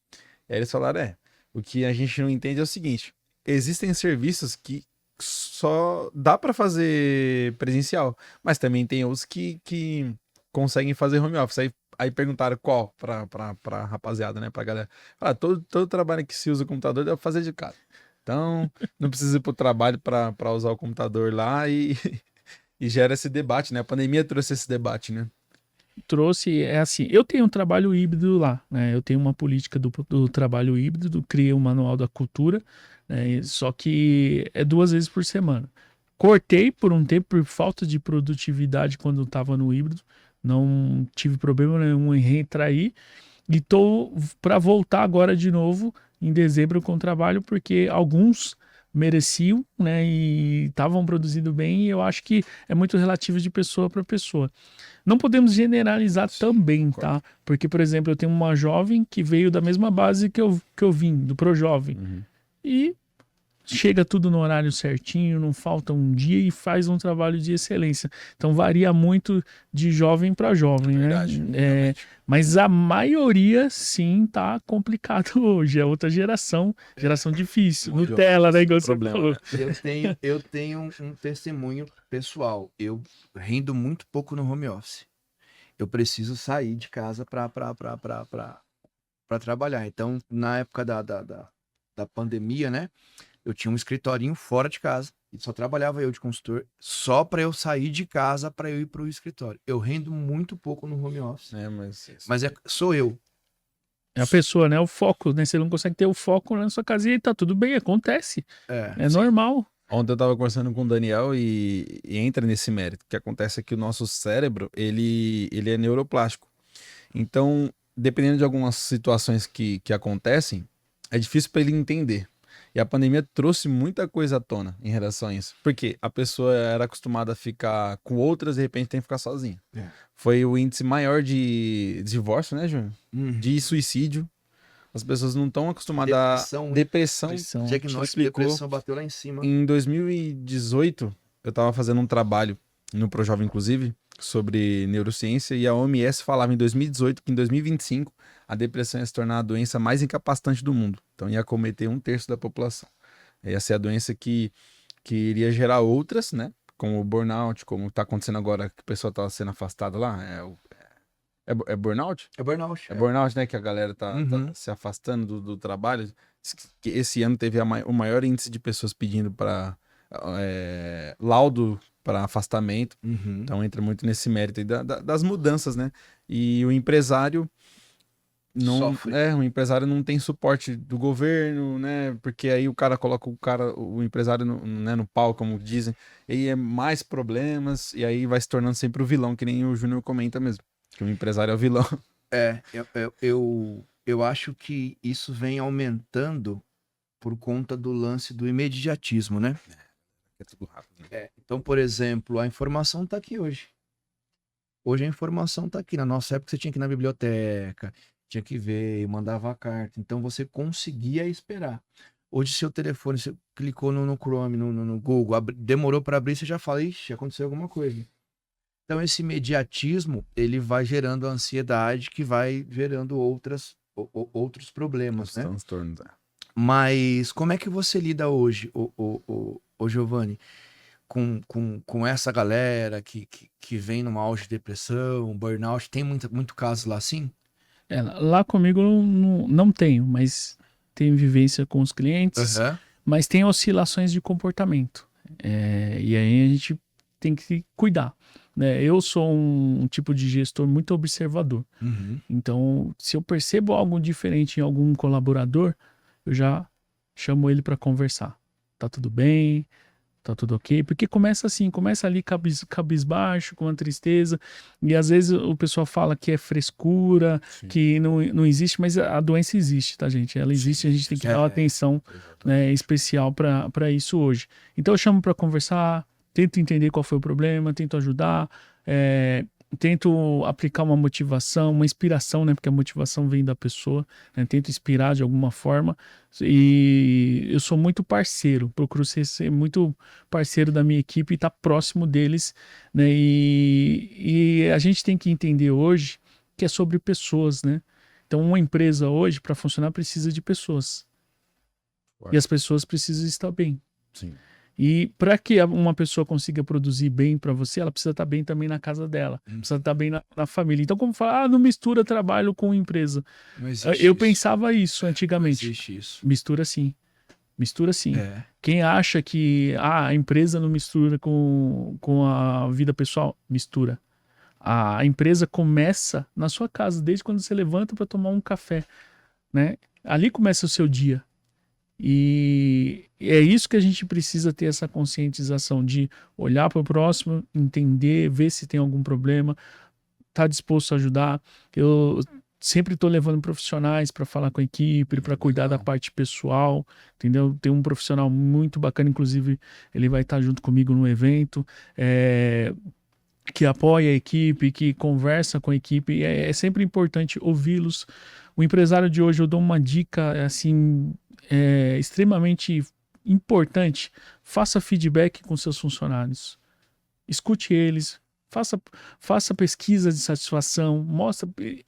e aí eles falaram: o que a gente não entende é o seguinte: existem serviços que só dá para fazer presencial, mas também tem os que conseguem fazer home office. Aí perguntaram qual pra rapaziada, né? Pra galera. Todo trabalho que se usa o computador dá pra fazer de casa. Então, não precisa ir pro trabalho pra usar o computador lá e gera esse debate, né? A pandemia trouxe esse debate, né? Trouxe, assim, eu tenho um trabalho híbrido lá, né? Eu tenho uma política do trabalho híbrido, criei um manual da cultura, né? Só que é 2 vezes por semana. Cortei por um tempo por falta de produtividade quando estava no híbrido, não tive problema nenhum em retrair e tô para voltar agora de novo em dezembro com o trabalho, porque alguns mereciam, né, e estavam produzindo bem, e eu acho que é muito relativo de pessoa para pessoa. Não podemos generalizar também, tá? Porque, por exemplo, eu tenho uma jovem que veio da mesma base que eu vim, do ProJovem. E chega tudo no horário certinho, não falta um dia e faz um trabalho de excelência. Então varia muito de jovem para jovem, Verdade, né? Mas a maioria, sim, tá complicado hoje. É outra geração difícil. Nutella, né? Igual você falou. Eu tenho um testemunho pessoal. Eu rendo muito pouco no home office. Eu preciso sair de casa para trabalhar. Então, na época da pandemia, né? Eu tinha um escritorinho fora de casa e só trabalhava eu de consultor, só para eu sair de casa para eu ir para o escritório. Eu rendo muito pouco no home office. Mas sou eu. É a pessoa, né? O foco, né? Você não consegue ter o foco na sua casinha e tá tudo bem, acontece. É normal. Ontem eu tava conversando com o Daniel e entra nesse mérito. O que acontece é que o nosso cérebro, ele é neuroplástico. Então, dependendo de algumas situações que acontecem, é difícil para ele entender. E a pandemia trouxe muita coisa à tona em relação a isso. Porque a pessoa era acostumada a ficar com outras e de repente tem que ficar sozinha. Foi o índice maior de divórcio, né, Júnior? De suicídio. As pessoas não estão acostumadas a... Depressão. Diagnóstico de depressão bateu lá em cima. Em 2018, eu estava fazendo um trabalho no ProJovem, inclusive, sobre neurociência, e a OMS falava em 2018 que em 2025 a depressão ia se tornar a doença mais incapacitante do mundo. Então ia acometer 1/3 da população. Ia ser a doença que iria gerar outras, né? Como o burnout, como está acontecendo agora, que o pessoal está sendo afastado lá. É burnout? É burnout. É burnout, né? Que a galera tá se afastando do trabalho. Que esse ano teve o maior índice de pessoas pedindo para laudo para afastamento. Então entra muito nesse mérito aí das mudanças, né? E o empresário sofre. O empresário não tem suporte do governo, né? Porque aí o cara coloca o empresário no pau, como dizem, e aí é mais problemas, e aí vai se tornando sempre o vilão, que nem o Júnior comenta mesmo. Que o empresário é o vilão. Eu acho que isso vem aumentando por conta do lance do imediatismo, né? É tudo rápido. Né? Então, por exemplo, a informação está aqui hoje. Hoje a informação está aqui. Na nossa época você tinha que ir na biblioteca, tinha que ver, mandava a carta. Então você conseguia esperar. Hoje seu telefone, você clicou no Chrome, no Google, demorou para abrir, você já fala, ixi, aconteceu alguma coisa. Então esse imediatismo, ele vai gerando ansiedade, que vai gerando outros problemas, né? Transtornos, Mas como é que você lida hoje, o Giovanni, com essa galera que vem numa auge de depressão, burnout? Tem muito caso lá assim? Lá comigo não tenho, mas tenho vivência com os clientes, mas tem oscilações de comportamento. E aí a gente tem que cuidar. Né? Eu sou um tipo de gestor muito observador. Então, se eu percebo algo diferente em algum colaborador, eu já chamo ele para conversar. Tá tudo bem? Tá tudo ok? Porque começa assim, começa ali cabisbaixo, com uma tristeza, e às vezes o pessoal fala que é frescura, que não existe, mas a doença existe, tá, gente? Ela existe, a gente tem que dar uma atenção, né, especial para isso hoje. Então eu chamo para conversar, tento entender qual foi o problema, tento ajudar, tento aplicar uma motivação, uma inspiração, né? Porque a motivação vem da pessoa, né? Tento inspirar de alguma forma e eu sou muito parceiro, procuro ser muito parceiro da minha equipe e estar próximo deles, né? E a gente tem que entender hoje que é sobre pessoas, né? Então uma empresa hoje, para funcionar, precisa de pessoas. E as pessoas precisam estar bem. Sim. E para que uma pessoa consiga produzir bem para você, ela precisa estar bem também na casa dela, precisa estar bem na família. Então, como falar, não mistura trabalho com empresa. Não existe Eu isso. pensava isso antigamente. Não existe isso. Mistura sim. Mistura sim. É. Quem acha que a empresa não mistura com a vida pessoal, mistura. A empresa começa na sua casa, desde quando você levanta para tomar um café, né? Ali começa o seu dia. E é isso que a gente precisa ter, essa conscientização de olhar para o próximo, entender, ver se tem algum problema, tá disposto a ajudar. Eu sempre estou levando profissionais para falar com a equipe, para cuidar da parte pessoal, entendeu? Tem um profissional muito bacana, inclusive ele vai estar junto comigo no evento, que apoia a equipe, que conversa com a equipe. É sempre importante ouvi-los. O empresário de hoje, eu dou uma dica assim, extremamente importante: faça feedback com seus funcionários, escute eles, faça pesquisa de satisfação,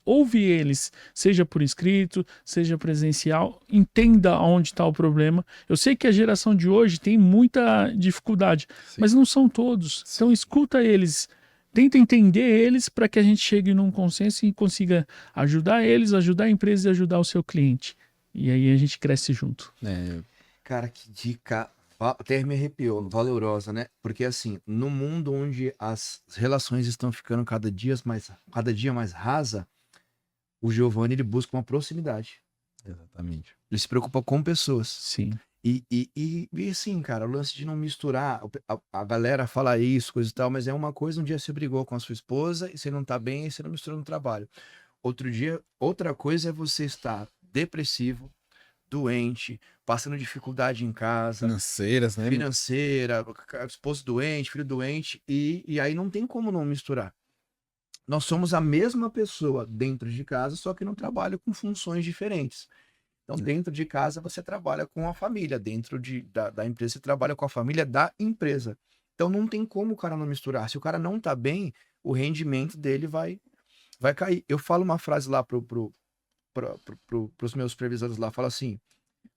ouve eles, seja por escrito, seja presencial, entenda onde está o problema. Eu sei que a geração de hoje tem muita dificuldade, mas não são todos. Então escuta eles, tenta entender eles para que a gente chegue num consenso e consiga ajudar eles, ajudar a empresa e ajudar o seu cliente. E aí a gente cresce junto. Cara, que dica, até me arrepiou, valorosa, né? Porque assim, no mundo onde as relações estão ficando cada dia mais rasa, o Giovanni, ele busca uma proximidade. Exatamente. Ele se preocupa com pessoas. Sim. E assim, cara, o lance de não misturar, a galera fala isso, coisa e tal, mas é uma coisa: um dia você brigou com a sua esposa e você não tá bem e você não mistura no trabalho. Outro dia, outra coisa é você estar depressivo, doente, passando dificuldade em casa, Financeiras, né? financeira, esposo doente, filho doente, e aí não tem como não misturar. Nós somos a mesma pessoa dentro de casa, só que não trabalha com funções diferentes. Então, dentro de casa, você trabalha com a família. Dentro da empresa, você trabalha com a família da empresa. Então, não tem como o cara não misturar. Se o cara não tá bem, o rendimento dele vai cair. Eu falo uma frase lá pros meus supervisores lá. Falo assim: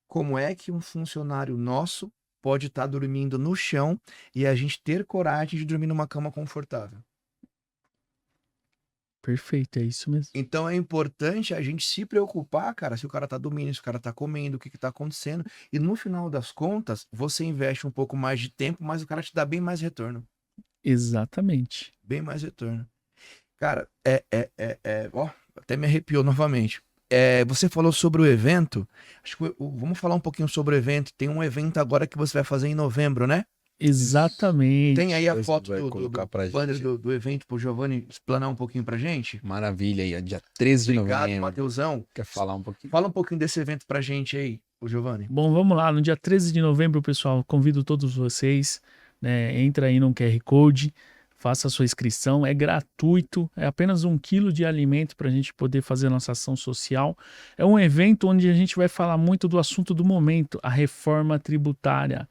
como é que um funcionário nosso pode estar dormindo no chão e a gente ter coragem de dormir numa cama confortável? Perfeito, é isso mesmo. Então é importante a gente se preocupar, cara, se o cara tá dormindo, se o cara tá comendo, o que tá acontecendo. E no final das contas, você investe um pouco mais de tempo, mas o cara te dá bem mais retorno. Exatamente. Bem mais retorno. Cara, ó, até me arrepiou novamente. Você falou sobre o evento. Acho que vamos falar um pouquinho sobre o evento. Tem um evento agora que você vai fazer em novembro, né? Exatamente. Tem aí a Depois foto vai do colocar pra banner gente. do evento pro Giovanni explanar um pouquinho pra gente? Maravilha aí, dia 13 de Obrigado, novembro. Mateusão. Quer falar um pouquinho? Fala um pouquinho desse evento pra gente aí, o Giovanni. Bom, vamos lá. No dia 13 de novembro, pessoal, convido todos vocês, né? Entra aí no QR Code, faça a sua inscrição, é gratuito, é apenas 1 quilo de alimento para a gente poder fazer a nossa ação social. É um evento onde a gente vai falar muito do assunto do momento, a reforma tributária.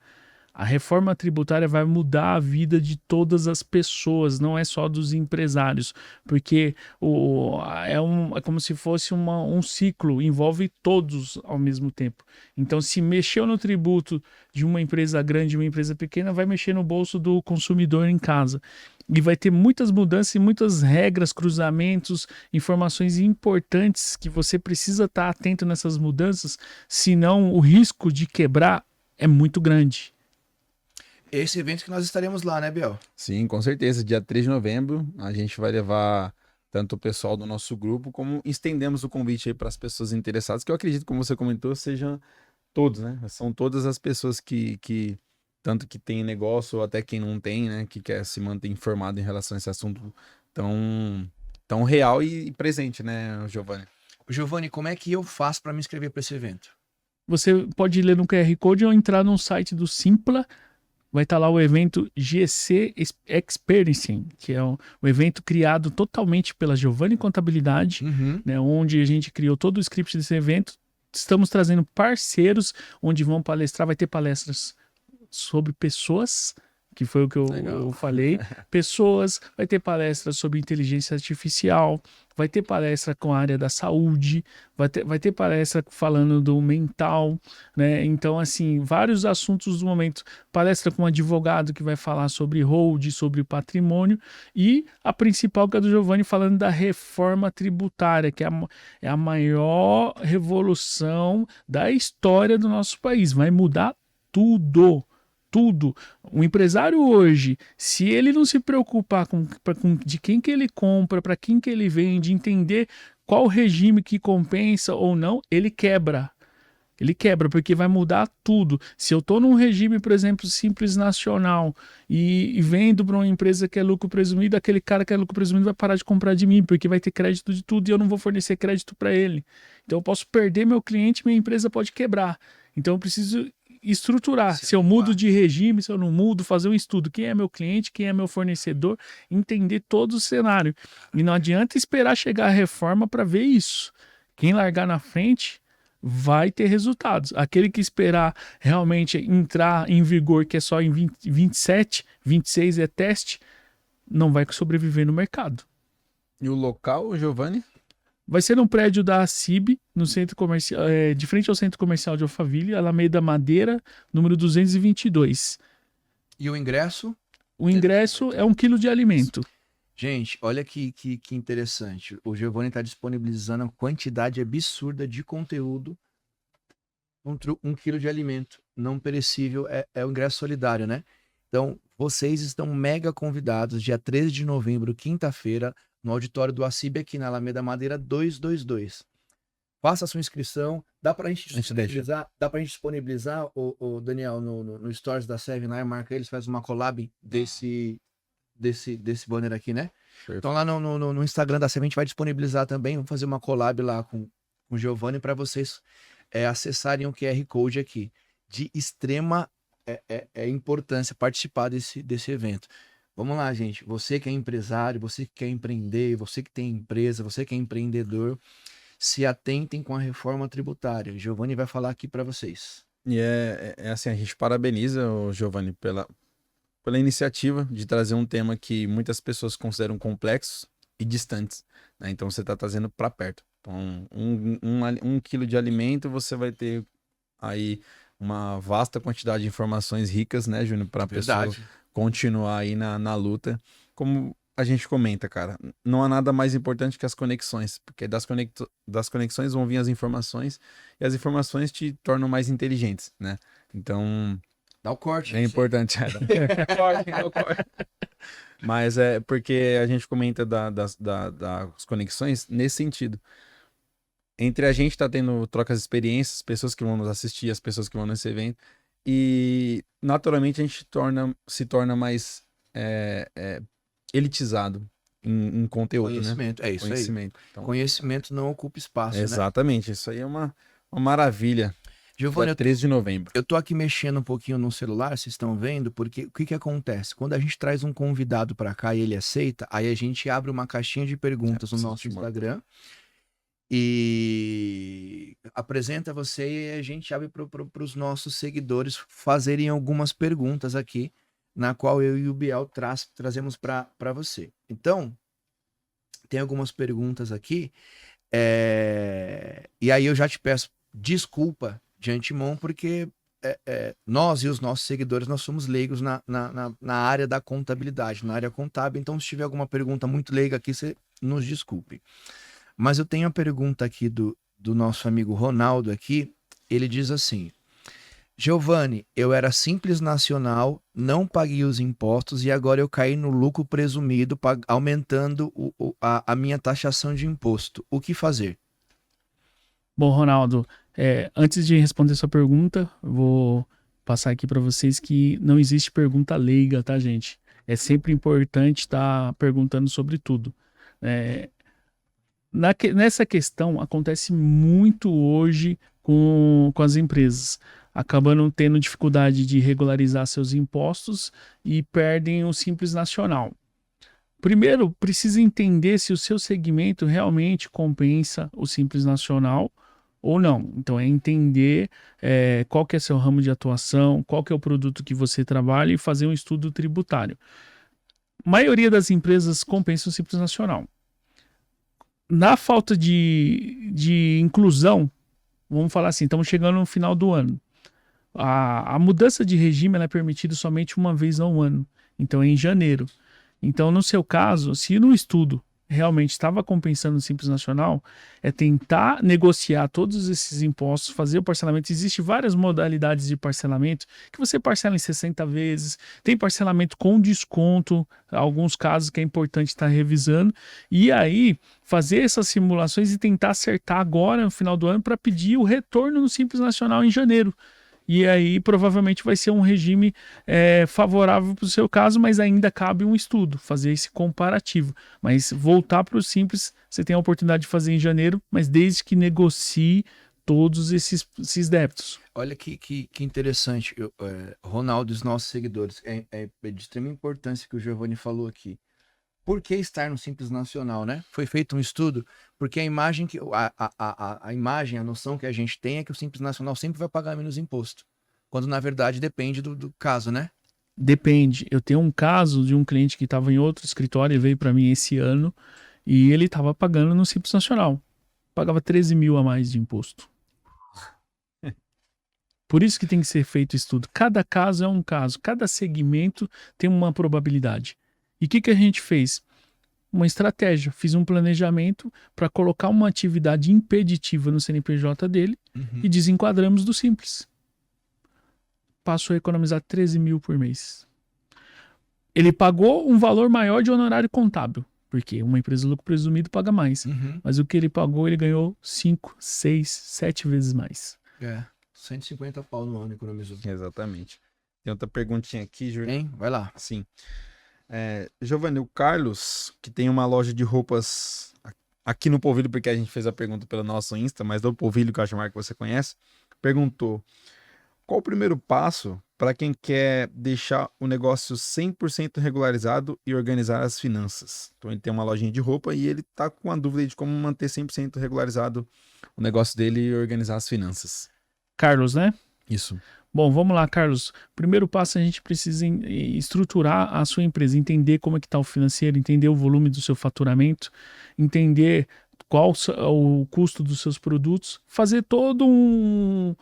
A reforma tributária vai mudar a vida de todas as pessoas, não é só dos empresários, porque é como se fosse um ciclo, envolve todos ao mesmo tempo. Então, se mexeu no tributo de uma empresa grande e uma empresa pequena, vai mexer no bolso do consumidor em casa. E vai ter muitas mudanças e muitas regras, cruzamentos, informações importantes que você precisa estar atento nessas mudanças, senão o risco de quebrar é muito grande. Esse evento que nós estaremos lá, né, Biel? Sim, com certeza. Dia 3 de novembro, a gente vai levar tanto o pessoal do nosso grupo, como estendemos o convite aí para as pessoas interessadas, que eu acredito, como você comentou, sejam todos, né? São todas as pessoas que tanto que tem negócio ou até quem não tem, né? Que quer se manter informado em relação a esse assunto tão real e presente, né, Giovanni? Giovanni, como é que eu faço para me inscrever para esse evento? Você pode ler no QR Code ou entrar no site do Simpla, vai estar lá o evento GC Experiencing, que é um evento criado totalmente pela Giovanni Contabilidade, né, onde a gente criou todo o script desse evento. Estamos trazendo parceiros onde vão palestrar, vai ter palestras sobre pessoas, que foi o que eu falei, pessoas, vai ter palestras sobre inteligência artificial, vai ter palestra com a área da saúde, vai ter palestra falando do mental, né? Então, assim, vários assuntos do momento. Palestra com um advogado que vai falar sobre hold, sobre patrimônio, e a principal, que é do Giovanni, falando da reforma tributária, que é a maior revolução da história do nosso país. Vai mudar tudo. Tudo. Um empresário hoje, se ele não se preocupar com de quem que ele compra, para quem que ele vende, entender qual regime que compensa ou não, ele quebra. Ele quebra, porque vai mudar tudo. Se eu estou num regime, por exemplo, simples nacional e vendo para uma empresa que é lucro presumido, aquele cara que é lucro presumido vai parar de comprar de mim, porque vai ter crédito de tudo e eu não vou fornecer crédito para ele. Então eu posso perder meu cliente, minha empresa pode quebrar. Então eu preciso estruturar, se eu mudo de regime, se eu não mudo, fazer um estudo, quem é meu cliente, quem é meu fornecedor, entender todo o cenário. E não adianta esperar chegar a reforma para ver isso. Quem largar na frente vai ter resultados. Aquele que esperar realmente entrar em vigor, que é só em 27, 26 é teste, não vai sobreviver no mercado. E o local, Giovanni? Vai ser um prédio da CIB, no centro comercial, de frente ao centro comercial de Alphaville, Alameda Madeira, número 222. E o ingresso? O ingresso é 1 quilo de alimento. Gente, olha que interessante. O Giovanni está disponibilizando uma quantidade absurda de conteúdo. 1 quilo de alimento não perecível é o ingresso solidário, né? Então, vocês estão mega convidados, dia 13 de novembro, quinta-feira, no auditório do ACIB aqui na Alameda Madeira 222. Faça a sua inscrição. Dá pra gente disponibilizar, o Daniel, no Stories da Seven, marca eles, faz uma collab desse banner aqui, né? Perfeito. Então lá no Instagram da Seven a gente vai disponibilizar também, vamos fazer uma collab lá com o Giovanni para vocês acessarem o QR Code aqui. De extrema importância participar desse evento. Vamos lá, gente. Você que é empresário, você que quer empreender, você que tem empresa, você que é empreendedor, se atentem com a reforma tributária. O Giovanni vai falar aqui para vocês. E é assim, a gente parabeniza o Giovanni pela iniciativa de trazer um tema que muitas pessoas consideram complexos e distantes, né? Então você está trazendo para perto. Então, 1 quilo de alimento, você vai ter aí uma vasta quantidade de informações ricas, né, Júnior, para a pessoa continuar aí na luta. Como a gente comenta, cara, não há nada mais importante que as conexões, porque das conexões vão vir as informações e as informações te tornam mais inteligentes, né? Então, dá o corte. É importante. Dá o corte. Mas é porque a gente comenta das conexões nesse sentido. Entre a gente tá tendo trocas de experiências, pessoas que vão nos assistir, as pessoas que vão nesse evento, e naturalmente a gente se torna mais elitizado em conteúdo, conhecimento, né? É isso conhecimento. aí. Então, conhecimento não ocupa espaço, exatamente, né? Isso aí é uma maravilha. Giovanni, 13 de novembro. Eu tô aqui mexendo um pouquinho no celular, vocês estão vendo, porque o que acontece? Quando a gente traz um convidado para cá e ele aceita, aí a gente abre uma caixinha de perguntas no nosso Instagram e apresenta você e a gente abre para os nossos seguidores fazerem algumas perguntas aqui, na qual eu e o Biel trazemos para você. Então, tem algumas perguntas aqui, e aí eu já te peço desculpa de antemão, porque nós e os nossos seguidores, nós somos leigos na área da contabilidade, na área contábil, então se tiver alguma pergunta muito leiga aqui, você nos desculpe. Mas eu tenho a pergunta aqui do nosso amigo Ronaldo aqui, ele diz assim: Giovanni, eu era simples nacional, não paguei os impostos e agora eu caí no lucro presumido, aumentando a minha taxação de imposto. O que fazer? Bom, Ronaldo, antes de responder sua pergunta, eu vou passar aqui para vocês que não existe pergunta leiga, tá, gente? É sempre importante estar perguntando sobre tudo. Nessa questão, acontece muito hoje com as empresas. acabando tendo dificuldade de regularizar seus impostos e perdem o Simples Nacional. Primeiro, precisa entender se o seu segmento realmente compensa o Simples Nacional ou não. Então, é entender qual que é seu ramo de atuação, qual que é o produto que você trabalha e fazer um estudo tributário. A maioria das empresas compensa o Simples Nacional. Na falta de inclusão, vamos falar assim, estamos chegando no final do ano. A mudança de regime ela é permitida somente uma vez ao ano. Então, é em janeiro. Então, no seu caso, se no estudo realmente estava compensando o Simples Nacional, é tentar negociar todos esses impostos, fazer o parcelamento. Existem várias modalidades de parcelamento que você parcela em 60 vezes, tem parcelamento com desconto, alguns casos que é importante estar revisando, e aí fazer essas simulações e tentar acertar agora no final do ano para pedir o retorno no Simples Nacional em janeiro. E aí provavelmente vai ser um regime favorável para o seu caso, mas ainda cabe um estudo, fazer esse comparativo. Mas voltar para o Simples, você tem a oportunidade de fazer em janeiro, mas desde que negocie todos esses débitos. Olha que interessante, Ronaldo, os nossos seguidores, é de extrema importância que o Giovanni falou aqui. Por que estar no Simples Nacional, né? Foi feito um estudo, porque a imagem, a noção que a gente tem é que o Simples Nacional sempre vai pagar menos imposto, quando na verdade depende do caso, né? Depende. Eu tenho um caso de um cliente que estava em outro escritório, ele veio para mim esse ano, e ele estava pagando no Simples Nacional. Pagava 13 mil a mais de imposto. Por isso que tem que ser feito estudo. Cada caso é um caso, cada segmento tem uma probabilidade. E o que a gente fez? Uma estratégia. Fiz um planejamento para colocar uma atividade impeditiva no CNPJ dele e desenquadramos do Simples. Passou a economizar 13 mil por mês. Ele pagou um valor maior de honorário contábil, porque uma empresa de lucro presumido paga mais. Mas o que ele pagou, ele ganhou 5, 6, 7 vezes mais. 150 pau no ano economizou. Exatamente. Tem outra perguntinha aqui, Júlio. Hein? Vai lá. Sim. Giovanni, o Carlos, que tem uma loja de roupas aqui no Polvilho, porque a gente fez a pergunta pelo nosso Insta, mas do Polvilho, que eu acho a marca que você conhece, perguntou: qual o primeiro passo para quem quer deixar o negócio 100% regularizado e organizar as finanças? Então ele tem uma lojinha de roupa e ele tá com a dúvida de como manter 100% regularizado o negócio dele e organizar as finanças. Carlos, né? Isso. Bom, vamos lá, Carlos. Primeiro passo, a gente precisa estruturar a sua empresa, entender como é que está o financeiro, entender o volume do seu faturamento, entender qual o custo dos seus produtos, fazer todo um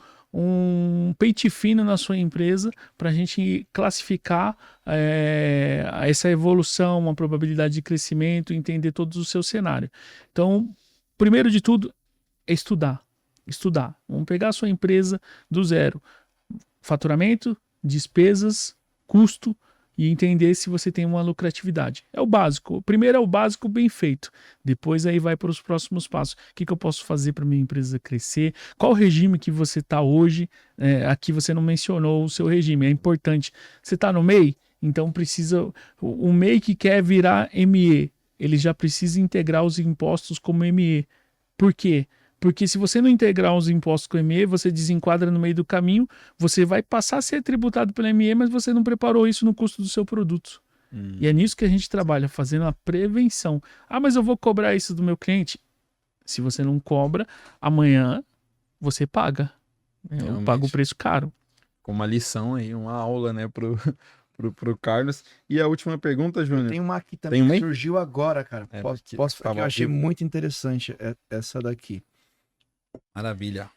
pente fino na sua empresa para a gente classificar essa evolução, uma probabilidade de crescimento, entender todo o seu cenário. Então, primeiro de tudo, é estudar. Vamos pegar a sua empresa do zero. Faturamento, despesas, custo e entender se você tem uma lucratividade. É o básico. O primeiro é o básico bem feito. Depois aí vai para os próximos passos. O que eu posso fazer para minha empresa crescer? Qual o regime que você está hoje? Aqui você não mencionou o seu regime. É importante. Você está no MEI? Então precisa... O MEI que quer virar ME, ele já precisa integrar os impostos como ME. Por quê? Porque se você não integrar os impostos com o ME, você desenquadra no meio do caminho, você vai passar a ser tributado pelo ME, mas você não preparou isso no custo do seu produto. E é nisso que a gente trabalha, fazendo a prevenção. Ah, mas eu vou cobrar isso do meu cliente. Se você não cobra, amanhã você paga. Eu pago o preço caro. Com uma lição aí, uma aula, né, pro Carlos. E a última pergunta, Júnior. Tem uma aqui também que surgiu agora, cara. Posso falar? Eu achei muito interessante essa daqui. Maravilha.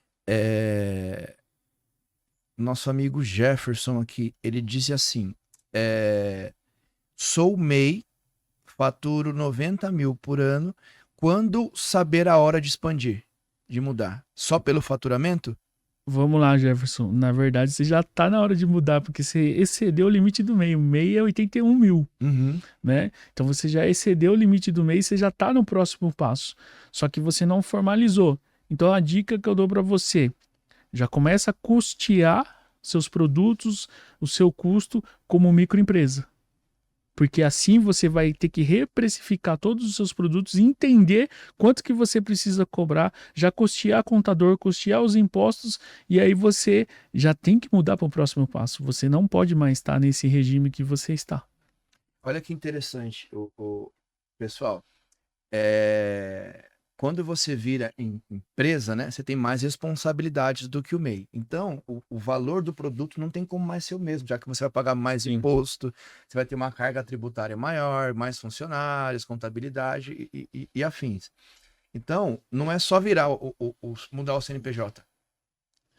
Nosso amigo Jefferson aqui, ele disse assim: sou MEI, faturo 90 mil por ano. Quando saber a hora de expandir, de mudar? Só pelo faturamento? Vamos lá, Jefferson. Na verdade, você já está na hora de mudar, porque você excedeu o limite do MEI. O MEI é 81 mil, né? Então você já excedeu o limite do MEI, você já está no próximo passo. Só que você não formalizou. Então a dica que eu dou para você, já começa a custear seus produtos, o seu custo como microempresa. porque assim você vai ter que reprecificar todos os seus produtos e entender quanto que você precisa cobrar, já custear contador, custear os impostos, e aí você já tem que mudar para o próximo passo. Você não pode mais estar nesse regime que você está. Olha que interessante, pessoal. Quando você vira empresa, né, você tem mais responsabilidades do que o MEI. Então, o valor do produto não tem como mais ser o mesmo, já que você vai pagar mais imposto, você vai ter uma carga tributária maior, mais funcionários, contabilidade e afins. Então, não é só virar mudar o CNPJ.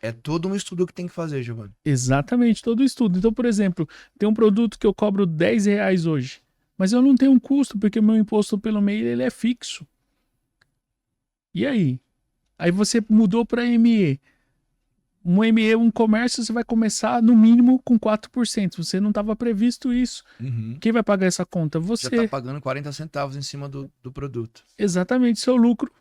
É todo um estudo que tem que fazer, Giovanni. Exatamente, todo o estudo. Então, por exemplo, tem um produto que eu cobro R$10 hoje, mas eu não tenho um custo, porque o meu imposto pelo MEI ele é fixo. E aí? Aí você mudou para ME. Um ME, um comércio, você vai começar no mínimo com 4%. Você não estava previsto isso. Quem vai pagar essa conta? Você. Já está pagando 40 centavos em cima do produto. Exatamente, seu lucro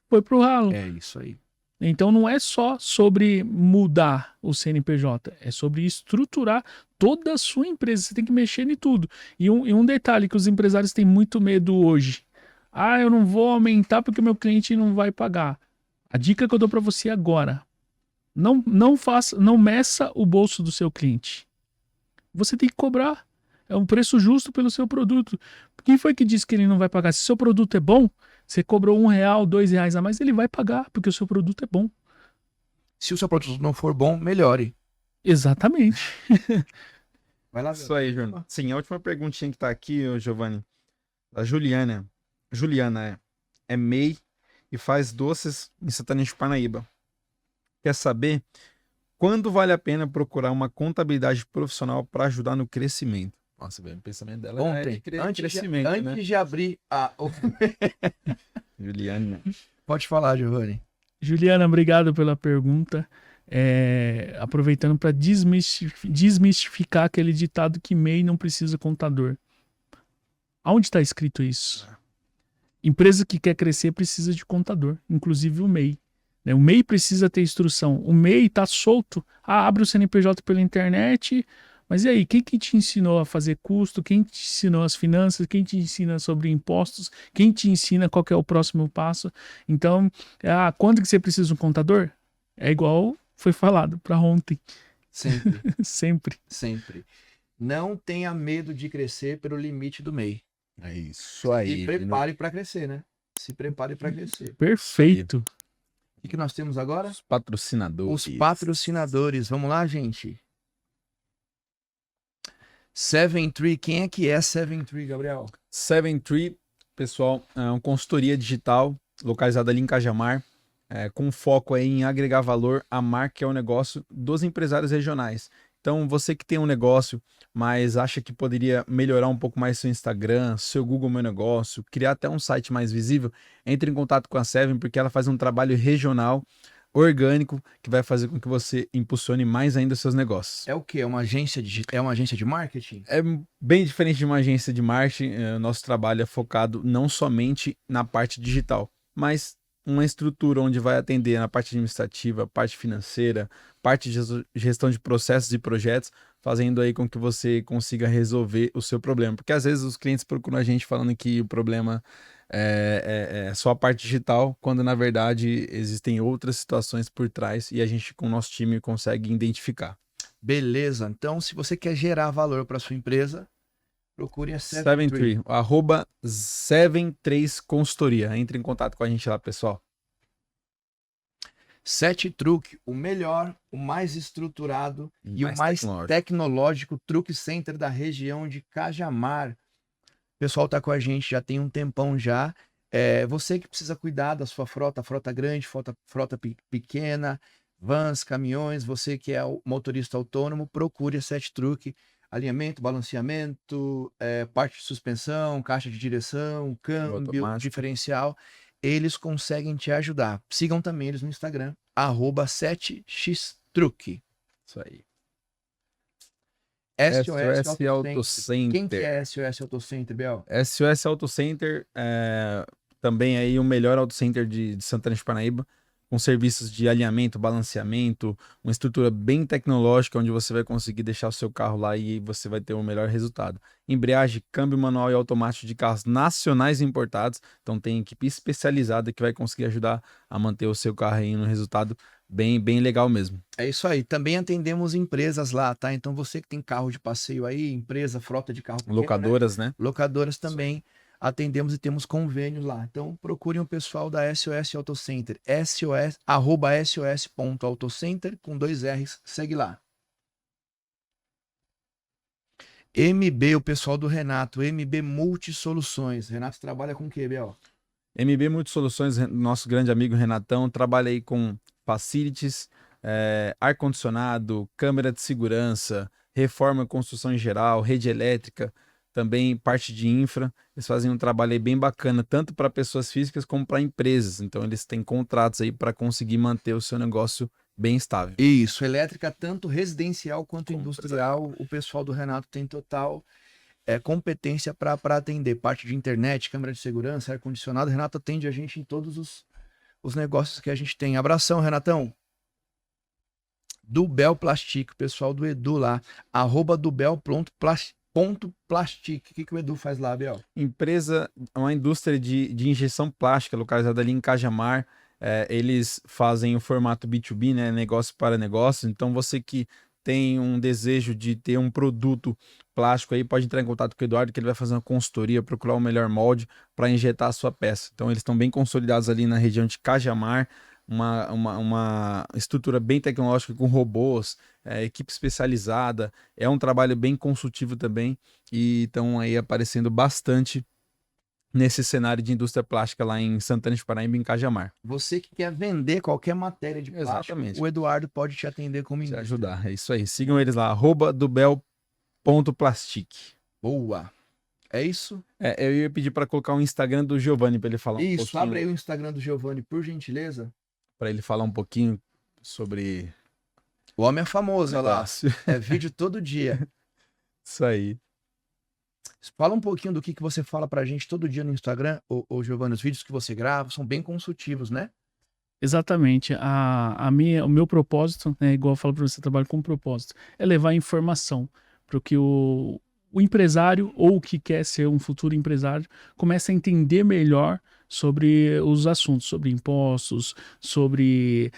foi pro ralo. É isso aí. Então não é só sobre mudar o CNPJ, é sobre estruturar toda a sua empresa. Você tem que mexer em tudo. E um detalhe que os empresários têm muito medo hoje. Eu não vou aumentar porque o meu cliente não vai pagar. A dica que eu dou para você agora: não meça o bolso do seu cliente. Você tem que cobrar. É um preço justo pelo seu produto. Quem foi que disse que ele não vai pagar? Se o seu produto é bom, você cobrou R$1, R$2 a mais, ele vai pagar, porque o seu produto é bom. Se o seu produto não for bom, melhore. Exatamente. Vai lá. Isso aí, Júnior. Sim, a última perguntinha que tá aqui, Giovanni, da Juliana. Juliana é MEI e faz doces em Santana de Parnaíba. Quer saber quando vale a pena procurar uma contabilidade profissional para ajudar no crescimento? Nossa, velho, o pensamento dela Ontem, crescimento, antes de abrir a... Juliana. Pode falar, Giovanni. Juliana, obrigado pela pergunta. Aproveitando para desmistificar aquele ditado que MEI não precisa contador. Aonde está escrito isso? Empresa que quer crescer precisa de contador, inclusive o MEI. O MEI precisa ter instrução. O MEI está solto. Abre o CNPJ pela internet. Mas e aí, quem que te ensinou a fazer custo? Quem te ensinou as finanças? Quem te ensina sobre impostos? Quem te ensina qual que é o próximo passo? Então, quando que você precisa de um contador? É igual foi falado para ontem. Sempre. Sempre. Sempre. Não tenha medo de crescer pelo limite do MEI. É isso aí. Se prepare para crescer, né? Se prepare para crescer. Perfeito. O que nós temos agora? Os patrocinadores. Os patrocinadores. Vamos lá, gente. 7Tree. Quem é que é 7Tree, Gabriel? 7Tree, pessoal, é uma consultoria digital localizada ali em Cajamar, com foco aí em agregar valor à marca e ao negócio dos empresários regionais. Então, você que tem um negócio, mas acha que poderia melhorar um pouco mais seu Instagram, seu Google Meu Negócio, criar até um site mais visível, entre em contato com a Seven, porque ela faz um trabalho regional, orgânico, que vai fazer com que você impulsione mais ainda os seus negócios. É o quê? É uma agência de marketing? É bem diferente de uma agência de marketing. Nosso trabalho é focado não somente na parte digital, mas uma estrutura onde vai atender na parte administrativa, parte financeira, parte de gestão de processos e projetos, fazendo aí com que você consiga resolver o seu problema. Porque às vezes os clientes procuram a gente falando que o problema é só a parte digital, quando na verdade existem outras situações por trás e a gente com o nosso time consegue identificar. Beleza. Então, se você quer gerar valor para sua empresa, procure a 7Tree, @7tree Consultoria. Entre em contato com a gente lá, pessoal. 7Truck, o melhor, o mais estruturado e o mais tecnológico truck center da região de Cajamar. O pessoal tá com a gente já tem um tempão já. Você que precisa cuidar da sua frota grande, frota pequena, vans, caminhões, você que é o motorista autônomo, procure a 7Truck. Alinhamento, balanceamento, parte de suspensão, caixa de direção, câmbio, diferencial. Eles conseguem te ajudar. Sigam também eles no Instagram, @7xtruck. Isso aí. SOS Auto Center. Quem que é SOS Auto Center, Biel? SOS Auto Center também aí o melhor auto center de Santana de Parnaíba, com serviços de alinhamento, balanceamento, uma estrutura bem tecnológica, onde você vai conseguir deixar o seu carro lá e você vai ter o melhor resultado. Embreagem, câmbio manual e automático de carros nacionais e importados, então tem equipe especializada que vai conseguir ajudar a manter o seu carro aí no resultado bem legal mesmo. É isso aí. Também atendemos empresas lá, tá? Então você que tem carro de passeio aí, empresa, frota de carro pequeno, Locadoras, né? locadoras também atendemos e temos convênios lá. Então procurem o pessoal da SOS Auto Center, @sos.autocenter com 2 R's, segue lá. MB, o pessoal do Renato, MB Multisoluções. Renato trabalha com o quê, Bel? MB Multisoluções, nosso grande amigo Renatão, trabalha aí com facilities, ar-condicionado, câmera de segurança, reforma e construção em geral, rede elétrica, também parte de infra. Eles fazem um trabalho aí bem bacana, tanto para pessoas físicas como para empresas. Então eles têm contratos aí para conseguir manter o seu negócio bem estável. Isso, elétrica tanto residencial quanto industrial. O pessoal do Renato tem total competência para atender. Parte de internet, câmera de segurança, ar-condicionado. Renato atende a gente em todos os negócios que a gente tem. Abração, Renatão. Dubel Plastic, pessoal do Edu lá. @dubel.plastic. O que o Edu faz lá, Bel? Empresa, uma indústria de injeção plástica localizada ali em Cajamar. Eles fazem o formato B2B, né? Negócio para negócio. Então você que tem um desejo de ter um produto plástico aí, pode entrar em contato com o Eduardo, que ele vai fazer uma consultoria, procurar o melhor molde para injetar a sua peça. Então eles estão bem consolidados ali na região de Cajamar, uma estrutura bem tecnológica com robôs, equipe especializada, é um trabalho bem consultivo também, e estão aí aparecendo bastante nesse cenário de indústria plástica lá em Santana de Parnaíba, em Cajamar. Você que quer vender qualquer matéria de plástico, Exatamente. o Eduardo pode te atender como Te indústria. ajudar, é isso aí. Sigam eles lá, @dubel.plastic. Boa. É isso? Eu ia pedir para colocar o Instagram do Giovanni para ele falar um Isso, pouquinho. abre aí o Instagram do Giovanni, por gentileza. Para ele falar um pouquinho sobre O homem é famoso, olha lá. negócio. É vídeo todo dia. Isso aí. Fala um pouquinho do que você fala pra gente todo dia no Instagram, ô Giovanni. Os vídeos que você grava são bem consultivos, né? Exatamente. O meu propósito, né, igual eu falo para você, eu trabalho com propósito, é levar informação para que o empresário ou o que quer ser um futuro empresário comece a entender melhor sobre os assuntos, sobre impostos, sobre...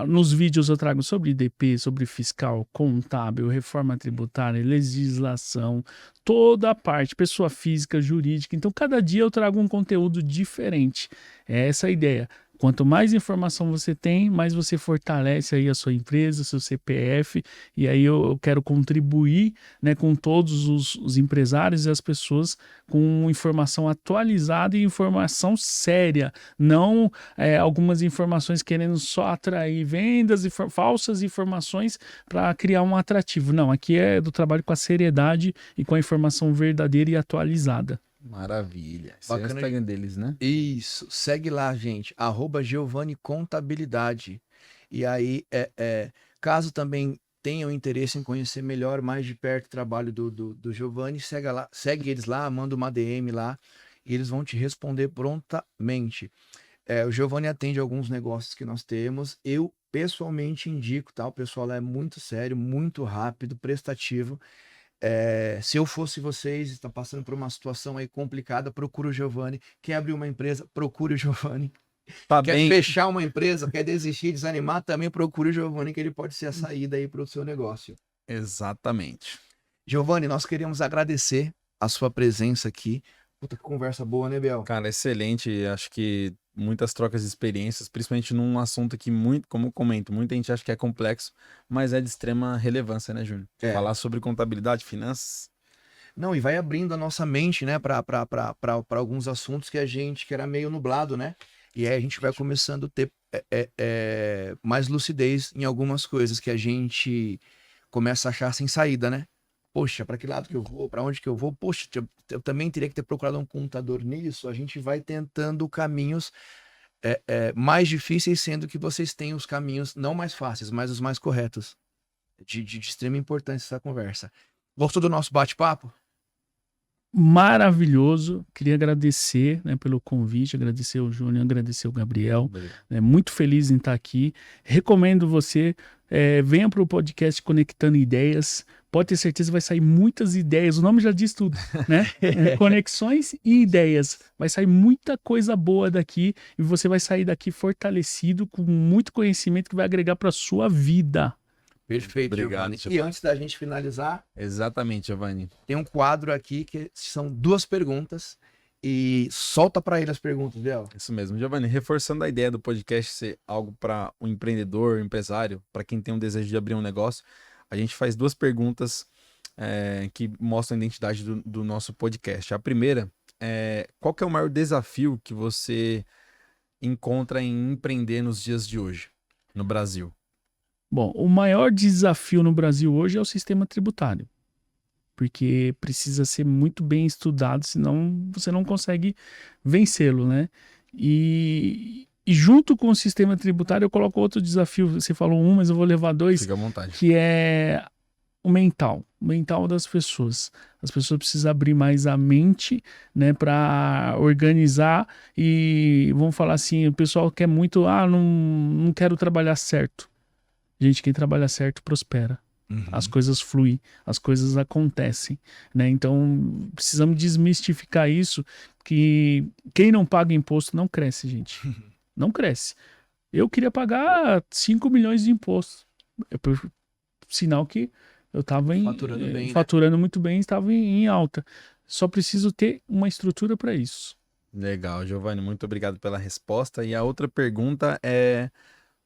nos vídeos eu trago sobre IDP, sobre fiscal, contábil, reforma tributária, legislação, toda a parte, pessoa física, jurídica. Então, cada dia eu trago um conteúdo diferente. É essa a ideia. Quanto mais informação você tem, mais você fortalece aí a sua empresa, seu CPF, e aí eu quero contribuir, né, com todos os empresários e as pessoas com informação atualizada e informação séria, não algumas informações querendo só atrair vendas e falsas informações para criar um atrativo. Não, aqui é do trabalho com a seriedade e com a informação verdadeira e atualizada. Maravilha. Esse Bacana é o Instagram deles, né? Isso, segue lá, gente, @Giovanni Contabilidade. E aí, caso também tenham interesse em conhecer melhor, mais de perto o trabalho do Giovanni, segue eles lá, manda uma DM lá, e eles vão te responder prontamente. O Giovanni atende alguns negócios que nós temos, eu pessoalmente indico, tá? O pessoal lá é muito sério, muito rápido, prestativo. Se eu fosse vocês, está passando por uma situação aí complicada, procura o Giovanni. Quer abrir uma empresa, procure o Giovanni. Tá Quer bem. fechar uma empresa, quer desistir, desanimar, também procure o Giovanni, que ele pode ser a saída aí para o seu negócio. Exatamente. Giovanni, nós queríamos agradecer a sua presença aqui. Puta, que conversa boa, né, Bel? Cara, excelente. Acho que muitas trocas de experiências, principalmente num assunto que muito, como eu comento, muita gente acha que é complexo, mas é de extrema relevância, né, Júnior? Falar sobre contabilidade, finanças. Não, e vai abrindo a nossa mente, né, para alguns assuntos que era meio nublado, né? E aí a gente vai começando a ter mais lucidez em algumas coisas que a gente começa a achar sem saída, né? Poxa, para que lado que eu vou? Para onde que eu vou? Poxa, eu também teria que ter procurado um contador nisso. A gente vai tentando caminhos mais difíceis, sendo que vocês têm os caminhos não mais fáceis, mas os mais corretos. De extrema importância essa conversa. Gostou do nosso bate-papo? maravilhoso. Queria agradecer, né, pelo convite, agradecer o Júnior, agradecer o Gabriel. Muito feliz em estar aqui. Recomendo você, venha para o podcast Conectando Ideias. Pode ter certeza, vai sair muitas ideias. O nome já diz tudo, né? Conexões e ideias. Vai sair muita coisa boa daqui e você vai sair daqui fortalecido com muito conhecimento que vai agregar para sua vida. Perfeito, Obrigado, Giovanni. E antes da gente finalizar, Exatamente, Giovanni. tem um quadro aqui que são 2 perguntas e solta para ele as perguntas, Biel. Isso mesmo. Giovanni, reforçando a ideia do podcast ser algo para um empreendedor, empresário, para quem tem um desejo de abrir um negócio, a gente faz 2 perguntas que mostram a identidade do nosso podcast. A primeira é: qual que é o maior desafio que você encontra em empreender nos dias de hoje, no Brasil? Bom, o maior desafio no Brasil hoje é o sistema tributário, porque precisa ser muito bem estudado, senão você não consegue vencê-lo, né? E junto com o sistema tributário eu coloco outro desafio, você falou um, mas eu vou levar 2, Fica à vontade. que é o mental das pessoas. As pessoas precisam abrir mais a mente, né, para organizar e vamos falar assim, o pessoal quer muito, não quero trabalhar certo. Gente, quem trabalha certo prospera. As coisas fluem, as coisas acontecem, né? Então, precisamos desmistificar isso, que quem não paga imposto não cresce, gente. Não cresce. Eu queria pagar 5 milhões de impostos. Sinal que eu estava Faturando bem, né? faturando muito bem, estava em alta. Só preciso ter uma estrutura para isso. Legal, Giovanni, muito obrigado pela resposta. E a outra pergunta é: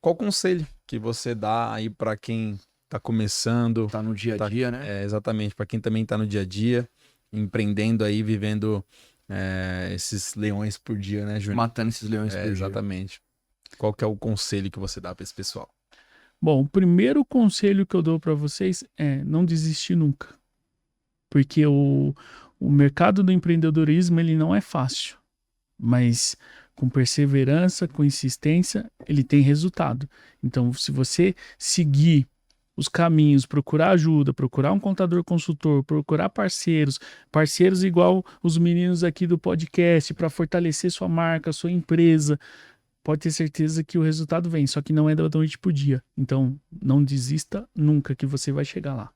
qual conselho que você dá aí para quem está começando? Tá no dia a dia, né? Exatamente, para quem também está no dia a dia, empreendendo aí, vivendo esses leões por dia, né, Júnior? Matando esses leões por dia. Exatamente. Qual que é o conselho que você dá para esse pessoal? Bom, o primeiro conselho que eu dou para vocês é não desistir nunca. Porque o mercado do empreendedorismo ele não é fácil, mas com perseverança, com insistência, ele tem resultado. Então, se você seguir os caminhos, procurar ajuda, procurar um contador consultor, procurar parceiros igual os meninos aqui do podcast, para fortalecer sua marca, sua empresa, pode ter certeza que o resultado vem, só que não é da noite pro dia. Então, não desista nunca que você vai chegar lá.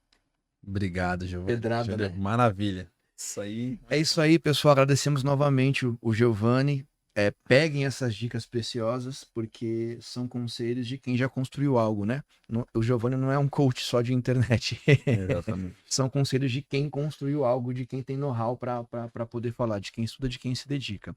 Obrigado, Giovanni. Pedrada, né? Maravilha. Isso aí. É isso aí, pessoal. Agradecemos novamente o Giovanni. Peguem essas dicas preciosas, porque são conselhos de quem já construiu algo, né? O Giovanni não é um coach só de internet. Exatamente. São conselhos de quem construiu algo, de quem tem know-how para poder falar, de quem estuda, de quem se dedica.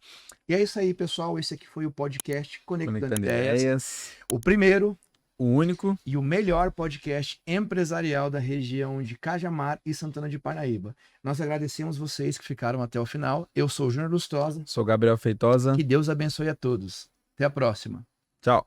E é isso aí, pessoal. Esse aqui foi o podcast Conectando Ideias. O primeiro, o único e o melhor podcast empresarial da região de Cajamar e Santana de Parnaíba. Nós agradecemos vocês que ficaram até o final. Eu sou o Júnior Lustosa. Sou Gabriel Feitosa. Que Deus abençoe a todos. Até a próxima. Tchau.